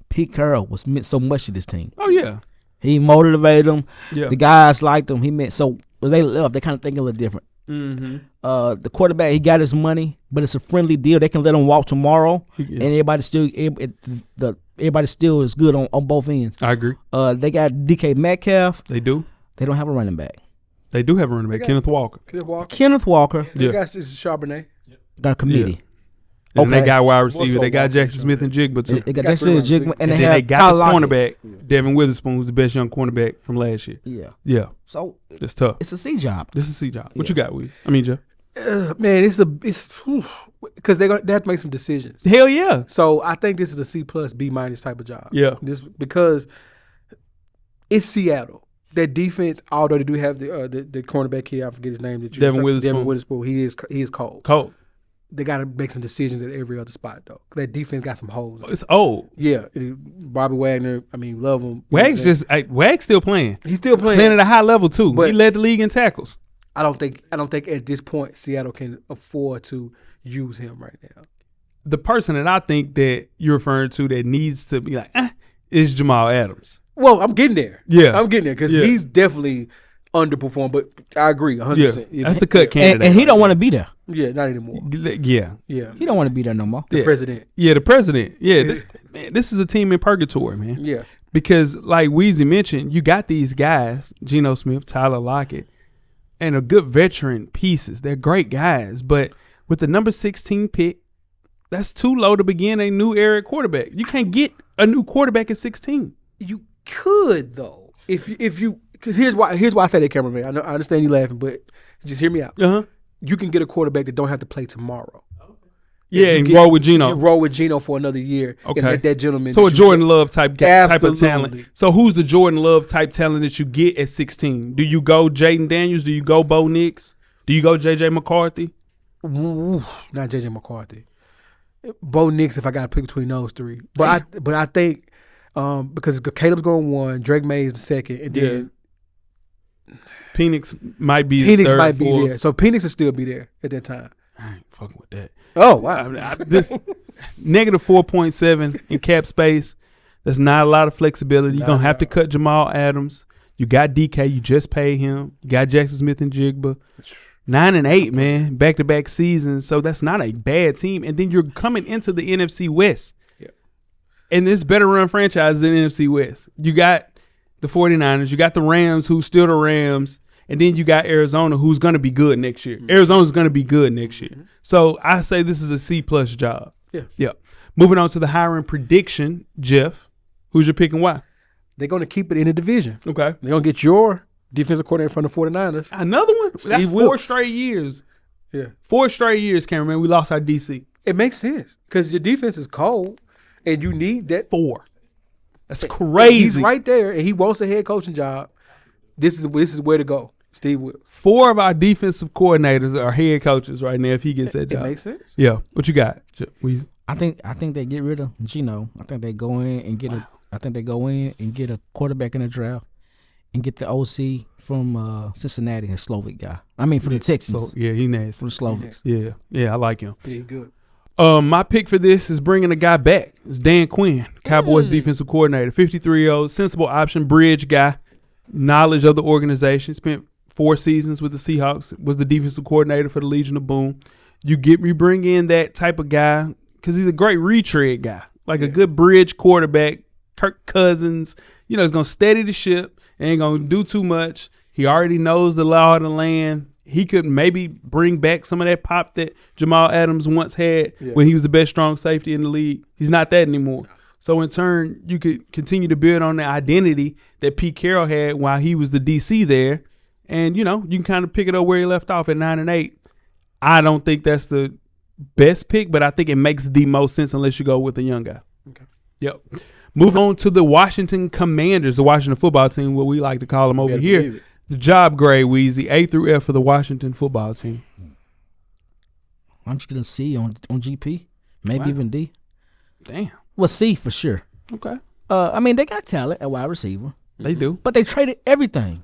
Pete Carroll was meant so much to this team. Oh yeah, he motivated them. Yeah, the guys liked him. He meant so. When they left, they kind of think a little different. Mm-hmm. The quarterback, he got his money, but it's a friendly deal. They can let him walk tomorrow, and everybody still is good on both ends. I agree. They got DK Metcalf. They do. They don't have a running back. They do have a running back, Kenneth Walker. Kenneth Walker. They got Charbonnet. Got a committee. Yeah. And they got wide receiver. They got Jackson Smith and Jigba too. They got Jackson Smith and Jigba, and they got the cornerback, Devin Witherspoon, who's the best young cornerback from last year. Yeah. So it's tough. It's a C job. This is a C job. What you got, Weezy? I mean, Jeff. Man, it's because they have to make some decisions. Hell yeah. So I think this is a C plus B minus type of job. Yeah. Just because it's Seattle. That defense, although they do have the cornerback here, I forget his name. Devin Witherspoon. He is cold. Cold. They got to make some decisions at every other spot, though. That defense got some holes. It's old. Yeah. Bobby Wagner, love him. Wag's still playing. He's still playing. Playing at a high level, too. But he led the league in tackles. I don't think at this point Seattle can afford to use him right now. the person that I think that you're referring to that needs to be like, is Jamal Adams. Well, I'm getting there. Yeah. I'm getting there because Yeah. he's definitely underperformed. But I agree 100%. Yeah, that's the cut candidate. And he don't want to be there. Yeah, not anymore. Yeah. Yeah, He don't want to be there no more. the Yeah. president. Yeah, the president. Yeah, this is a team in purgatory, man. Yeah, Because like Weezy mentioned, you got these guys, Geno Smith, Tyler Lockett, and a good veteran pieces. They're great guys, but with the number 16 pick, that's too low to begin a new era at quarterback. You can't get a new quarterback at 16. you could though if you because here's why I say that, cameraman. I understand you laughing, but just hear me out. Uh-huh. You can get a quarterback that don't have to play tomorrow. Yeah, You and get- roll with you Geno. can roll with Geno for another year. Okay. And let that gentleman. So a that you Jordan get- Love type of talent. Absolutely. So who's the Jordan Love type talent that you get at 16? Do you go Jaden Daniels? Do you go Bo Nix? Do you go J.J. McCarthy? Ooh, not J.J. McCarthy. Bo Nix, if I got to pick between those three. But I think because Caleb's going one, Drake May is the second, and then Penix might be Penix third, might be fourth. there. So Penix will still be there at that time. I ain't fucking with that. Oh, wow. This negative 4.7 in cap space. There's not a lot of flexibility. You're gonna have to cut Jamal Adams. You got DK. You just paid him. You got Jackson Smith and Jigba. 9-8, man, back-to-back seasons. So that's not a bad team. And then you're coming into the NFC West. Yeah. And there's better run franchises than NFC West. You got the 49ers. You got the Rams, who's still the Rams. And then you got Arizona, who's going to be good next year. Arizona's going to be good next year. So I say this is a C-plus job. Yeah. Moving on to the hiring prediction, Jeff. Who's your pick and why? They're going to keep it in the division. Okay. They're going to get your defensive coordinator from the 49ers. Another one? That's 4 Wilkes. straight years. Yeah. 4 straight years, cameraman. We lost our DC. It makes sense because your defense is cold and you need that. 4. That's crazy. He's right there and he wants a head coaching job. This is where to go. Steve Wilkes. 4 of our defensive coordinators are head coaches right now if he gets that It job. makes sense. Yeah. What you got? We I think they get rid of Geno. I think they go in and get a quarterback in the draft and get the OC from Cincinnati, a Slovak guy. I mean, from the Texans. So, yeah, he nasty. From the Slovaks. Yeah, I like him. Yeah, good. My pick for this is bringing a guy back. It's Dan Quinn, Cowboys defensive coordinator, 53-year-old, sensible option, bridge guy, knowledge of the organization. Spent 4 seasons with the Seahawks. Was the defensive coordinator for the Legion of Boom. You bring in that type of guy because he's a great retread guy, like a good bridge quarterback. Kirk Cousins, he's gonna steady the ship. Ain't gonna do too much. He already knows the law of the land. He could maybe bring back some of that pop that Jamal Adams once had when he was the best strong safety in the league. He's not that anymore. So in turn, you could continue to build on the identity that Pete Carroll had while he was the DC there. And, you can kind of pick it up where he left off at 9-8. I don't think that's the best pick, but I think it makes the most sense unless you go with a young guy. Okay. Yep. Moving on to the Washington Commanders, the Washington football team, what we like to call them over here. The job grade, Weezy, A through F for the Washington football team. I'm just gonna C on GP, maybe even D. Damn. Well, C for sure. Okay. I mean, they got talent at wide receiver, They do. but they traded everything.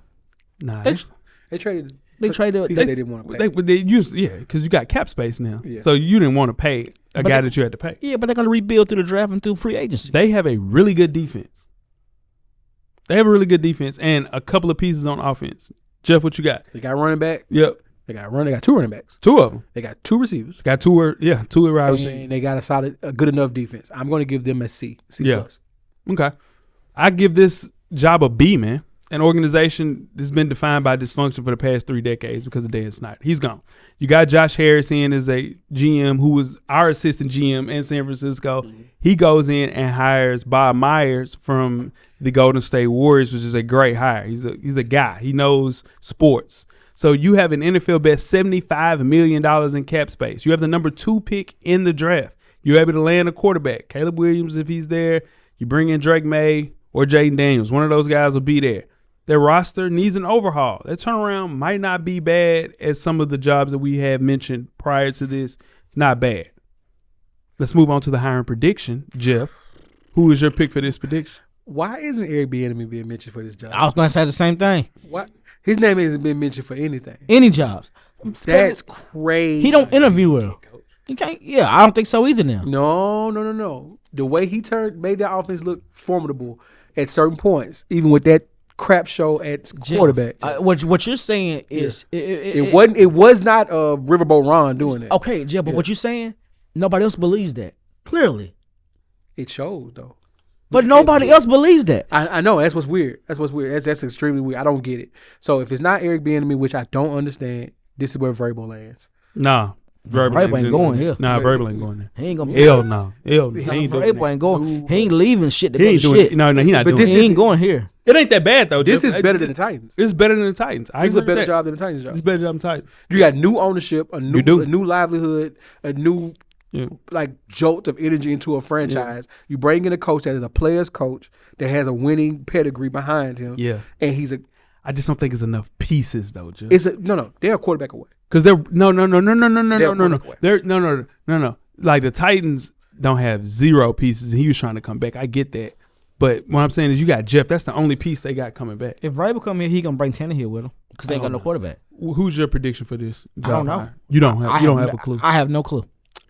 Nah. They traded. They traded. People they didn't want to pay. They used, because you got cap space now. Yeah. So you didn't want to pay a guy that you had to pay. Yeah, but they're gonna rebuild through the draft and through free agency. They have a really good defense. They have a really good defense and a couple of pieces on offense. Jeff, what you got? They got running back. Yep. They got 2 running backs. 2 of them. They got 2 receivers. Got 2 wide receivers. And they got a good enough defense. I'm going to give them a C. C+. Yeah. Okay. I give this job a B, man. An organization that's been defined by dysfunction for the past 3 decades because of Dan Snyder. He's gone. You got Josh Harris in as a GM who was our assistant GM in San Francisco. Mm-hmm. He goes in and hires Bob Myers from the Golden State Warriors, which is a great hire. He's a guy. He knows sports. So you have an NFL best $75 million in cap space. You have the number 2 pick in the draft. You're able to land a quarterback. Caleb Williams, if he's there. You bring in Drake May or Jaden Daniels. One of those guys will be there. Their roster needs an overhaul. Their turnaround might not be bad as some of the jobs that we have mentioned prior to this. It's not bad. Let's move on to the hiring prediction. Jeff, who is your pick for this prediction? Why isn't Eric Bieniemy being mentioned for this job? I was gonna say the same thing. What? His name hasn't been mentioned for anything. Any jobs. That's crazy. He don't interview well. You can't. Yeah, I don't think so either. Now, No. The way he made that offense look formidable at certain points, even with that crap show at quarterback. What you're saying is It was not Riverboat Ron doing it. Okay, Jeff. But what you're saying, nobody else believes that. Clearly, It shows though. but nobody else believes that. I know that's what's weird. That's extremely weird. I don't get it. So if it's not Eric Bieniemy, which I don't understand, this is where Vrabel lands. Nah. Vrabel ain't going here. Nah, Vrabel ain't going there. He ain't gonna. Hell no. Hell no. He ain't doing Vrabel ain't going. He ain't leaving shit to He go ain't to doing shit. it. No, he not But doing this it. He ain't going here. It ain't that bad though. This Jeff. is better than the Titans. It's better than the Titans. This is a better job than the Titans job. It's better than the Titans. You got new ownership, a You do. new livelihood, a new like jolt of energy into a franchise. You bring in a coach that is a player's coach that has a winning pedigree behind him. Yeah. And he's a I just don't think it's enough pieces though, Jeff. they're a quarterback away. Because they're no. They're They're no. Like the Titans don't have zero pieces, and he was trying to come back. I get that, but what I'm saying is you got Jeff. That's the only piece they got coming back. If Vrabel come here, he gonna bring Tannehill with him because they ain't got no quarterback. Who's your prediction for this? I don't know. You don't have. You don't have a clue. I have no clue.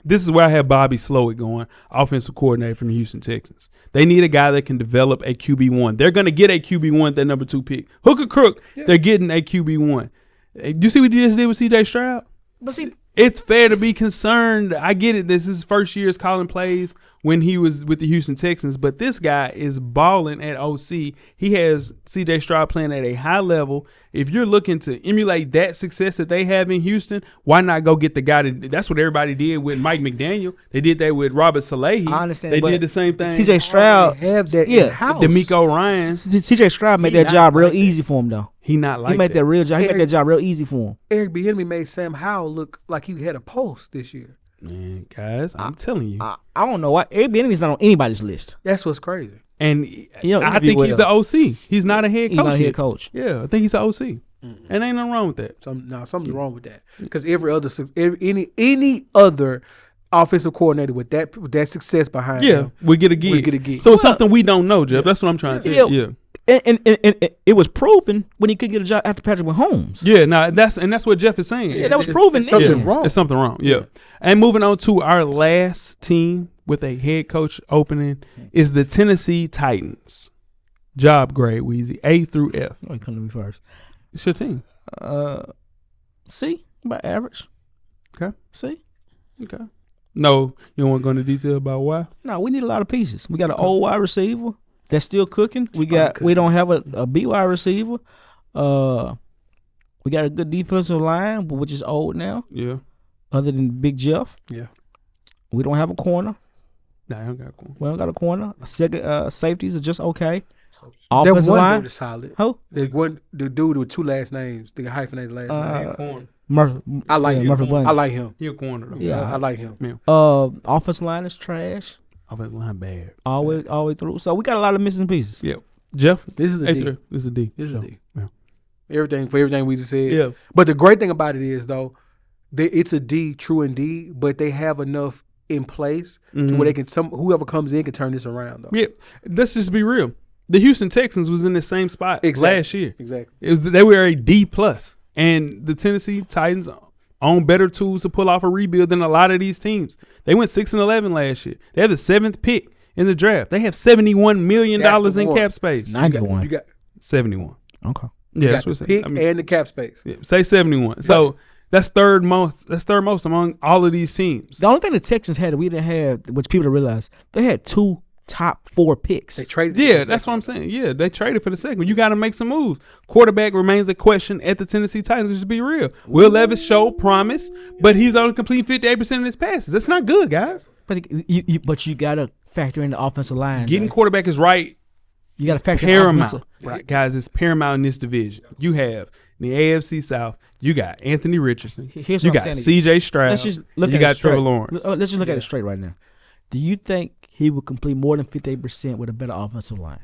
This is where I have Bobby Slowick going, offensive coordinator from the Houston Texans. They need a guy that can develop a QB1. They're going to get a QB1 at their number 2 pick. Hook or crook, they're getting a QB1. You see what he just did with C.J. Stroud? But see, It's fair to be concerned. I get it. This is his first year as calling plays when he was with the Houston Texans, but this guy is balling at OC. He has C.J. Stroud playing at a high level. If you're looking to emulate that success that they have in Houston, why not go get the guy that's what everybody did with Mike McDaniel. They did that with Robert Salehi. I understand. They but did the same thing. C.J. Stroud have that in-house. D'Amico Ryan. C.J. Stroud made that job real easy for him though. He not like He made that real job. He made that job real easy for him. Eric Bieniemy made Sam Howell look like he had a pulse this year. Man, guys, I'm telling you. I don't know why Eric Bieniemy's not on anybody's list. That's what's crazy. And know, I think he's an OC. He's not a head coach. He's not a yet. head coach. Yeah, I think he's an OC. And ain't nothing wrong with that. Something's wrong with that because any other offensive coordinator with that success behind him, we get a gig. So it's something we don't know, Jeff. That's what I'm trying to tell you. And it was proven when he could get a job after Patrick Mahomes. Yeah, that's what Jeff is saying. Yeah, that was proven. Something wrong. It's something wrong. Yeah. And moving on to our last team with a head coach opening is the Tennessee Titans. Job grade, Weezy, A through F. Oh, you come to me first. It's your team. C, about average. Okay. C. Okay. No, you don't want to go into detail about why? No, we need a lot of pieces. We got an old wide receiver that's still cooking. We don't have a B wide receiver. We got a good defensive line, but which is old now. Yeah. Other than Big Jeff. Yeah. We don't have a corner. Nah, I don't got a corner. We don't got a corner. Second safeties are just okay. That Offensive one line. dude is solid. Who? The dude with 2 last names, the hyphenated last name. Corner. Murphy. I like him. Murphy Bundy. I like him. He a corner though. Yeah. I like him. Offensive line is trash. Offensive line bad. All the way through. So we got a lot of missing pieces. Yeah. Jeff, This is a D. This is a D. This is a D. Yeah. Everything we just said. Yeah. But the great thing about it is though, it's a D, true indeed. But they have enough in place to where they can whoever comes in can turn this around though. Yeah. Let's just be real. The Houston Texans was in the same spot last year. Exactly. They were a D plus, and the Tennessee Titans own better tools to pull off a rebuild than a lot of these teams. They went 6-11 last year. They had the 7th pick in the draft. They have $71 million in cap space. 91. You got 71. Okay. Yeah, that's what the I'm pick saying. and the cap space. Yeah, say 71. So that's third most. That's third most among all of these teams. The only thing the Texans had that we didn't have, which people don't realize, they had 2 top 4 picks. They traded. Yeah, that's what I'm saying. Yeah, they traded for the second. You got to make some moves. Quarterback remains a question at the Tennessee Titans. Just be real. Will Levis showed promise, but he's only completing 58% of his passes. That's not good, guys. But you got to factor in the offensive line. Getting though. quarterback is right. You got to factor in the Paramount, offensive. right, guys. It's paramount in this division. You have in the AFC South. You got Anthony Richardson. Here's You what I'm got saying. C.J. Stroud. Let's just look you at got it straight. Trevor Lawrence. Let's just look at it straight right now. Do you think he would complete more than 58% with a better offensive line?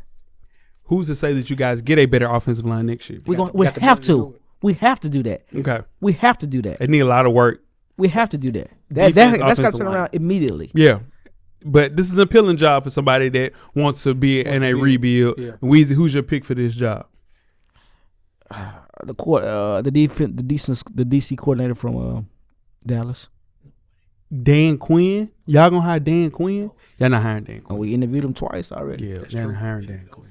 Who's to say that you guys get a better offensive line next year? We got the have money to do to. it. We have to do that. Okay. We have to do that. They need a lot of work. We have to do that. Defense, That's got to offensive turn line. around immediately. Yeah. But this is an appealing job for somebody that wants to be in a rebuild. Yeah. Weezy, who's your pick for this job? The DC coordinator from Dallas. Dan Quinn. Y'all gonna hire Dan Quinn? Y'all not hiring Dan Oh, Quinn. we interviewed him twice already. Yeah, y'all not hiring Dan Quinn.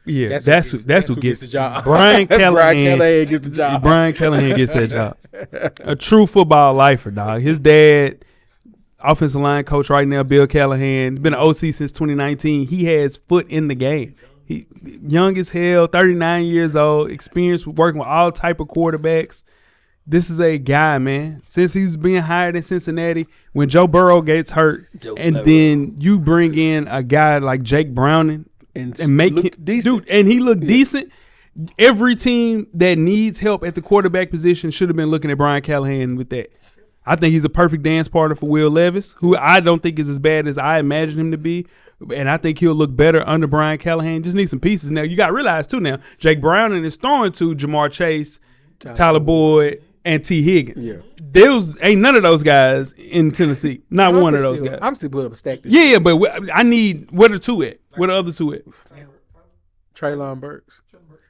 Yeah, That's who who gets the job. Brian Callahan. Brian Callahan gets the job. Brian Callahan gets that job. A true football lifer, dog. His dad, offensive line coach right now, Bill Callahan, been an OC since 2019. He has foot in the game. He young as hell, 39 years old, experienced with working with all type of quarterbacks. This is a guy, man. Since he's been hired in Cincinnati, when Joe Burrow gets hurt, then you bring in a guy like Jake Browning and make him decent. dude, and he looked decent. Every team that needs help at the quarterback position should have been looking at Brian Callahan with that. I think he's a perfect dance partner for Will Levis, who I don't think is as bad as I imagine him to be. And I think he'll look better under Brian Callahan. Just need some pieces. Now, you got to realize, too, now, Jake Browning is throwing to Jamar Chase, Tyler Boyd, and T. Higgins. Yeah. Ain't none of those guys in Tennessee. Not one of those guys. I'm still putting up a stack. Yeah, but I need – where the two at? Where the other two at? Treylon Burks.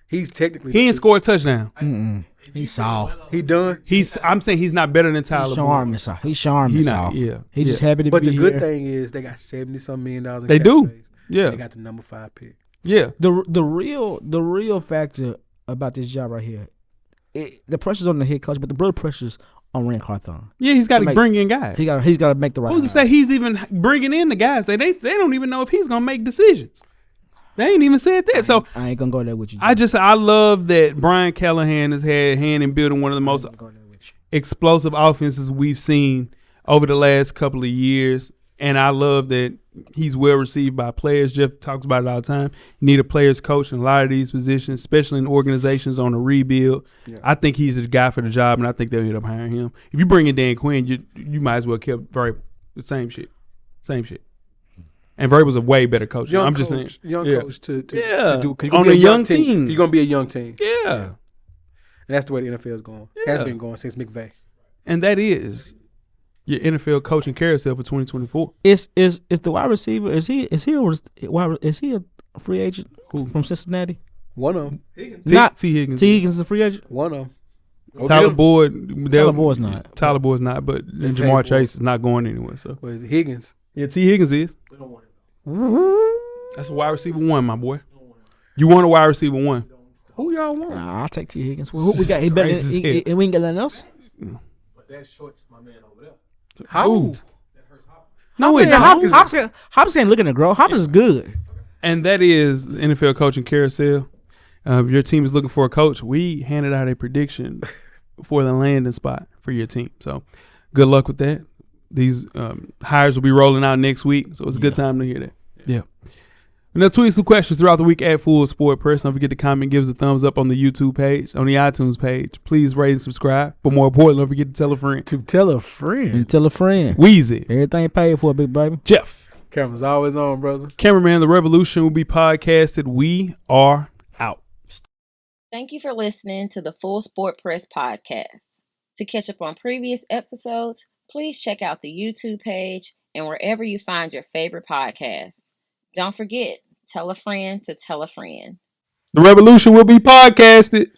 He's technically He ain't scored a touchdown. He's soft. He done. I'm saying he's not better than Tyler Boyd. He's charming. He not, yeah. He's just happy to But be the good here. thing is they got $70-some million in They cap do. space. Yeah. They got the number 5 pick. Yeah. The real factor about this job right here, the pressure's on the head coach, but the real pressure's on Rand Carthon. Yeah, he's got to make- bring in guys. He's got to make the right. Who's to say he's even bringing in the guys? They don't even know if he's gonna make decisions. They ain't even said that. So I ain't gonna go there with you. I love that Brian Callahan has had a hand in building one of the most explosive offenses we've seen over the last couple of years, and I love that he's well received by players. Jeff talks about it all the time. You need a players coach in a lot of these positions, especially in organizations on a rebuild. Yeah. I think he's the guy for the job, and I think they'll end up hiring him. If you bring in Dan Quinn, you might as well keep Vrabel. The same shit. And Vrabel's a way better coach. Young I'm coach, just saying. Young Yeah. coach to Yeah. do. 'Cause On a young team. You're going to be a young team. Yeah. And that's the way the NFL is going. Yeah. Has been going since McVay. And that is your NFL coaching carousel for 2024. Is the wide receiver? Is he a free agent from Cincinnati? One of them. Not T. Higgins. T. Higgins is a free agent. One of them. Tyler Boyd. Tyler Boyd's not. Tyler Boyd's not, but then Jamar Chase is not going anywhere. So Well, it's Higgins. yeah, T. Higgins is. That's a wide receiver 1, my boy. You want a wide receiver 1? Who y'all want? Nah, I'll take T. Higgins. Who we got? He better. Crazy as hell. And we ain't got nothing else. But that shorts my man over there. Hopkins. No, it Hopkins. don't. Hopkins ain't looking to grow. Hopkins is good. And that is the NFL coaching carousel. If your team is looking for a coach, we handed out a prediction for the landing spot for your team. So good luck with that. These hires will be rolling out next week, so it's a good time to hear that. Yeah. And now tweet some questions throughout the week at Full Sport Press. Don't forget to comment, give us a thumbs up on the YouTube page, on the iTunes page. Please rate and subscribe. But more importantly, don't forget to tell a friend. To tell a friend. And tell a friend. Weezy. Everything paid for, big baby. Jeff. Camera's always on, brother. Cameraman, the revolution will be podcasted. We are out. Thank you for listening to the Full Sport Press podcast. To catch up on previous episodes, please check out the YouTube page and wherever you find your favorite podcast. Don't forget, tell a friend to tell a friend. The revolution will be podcasted.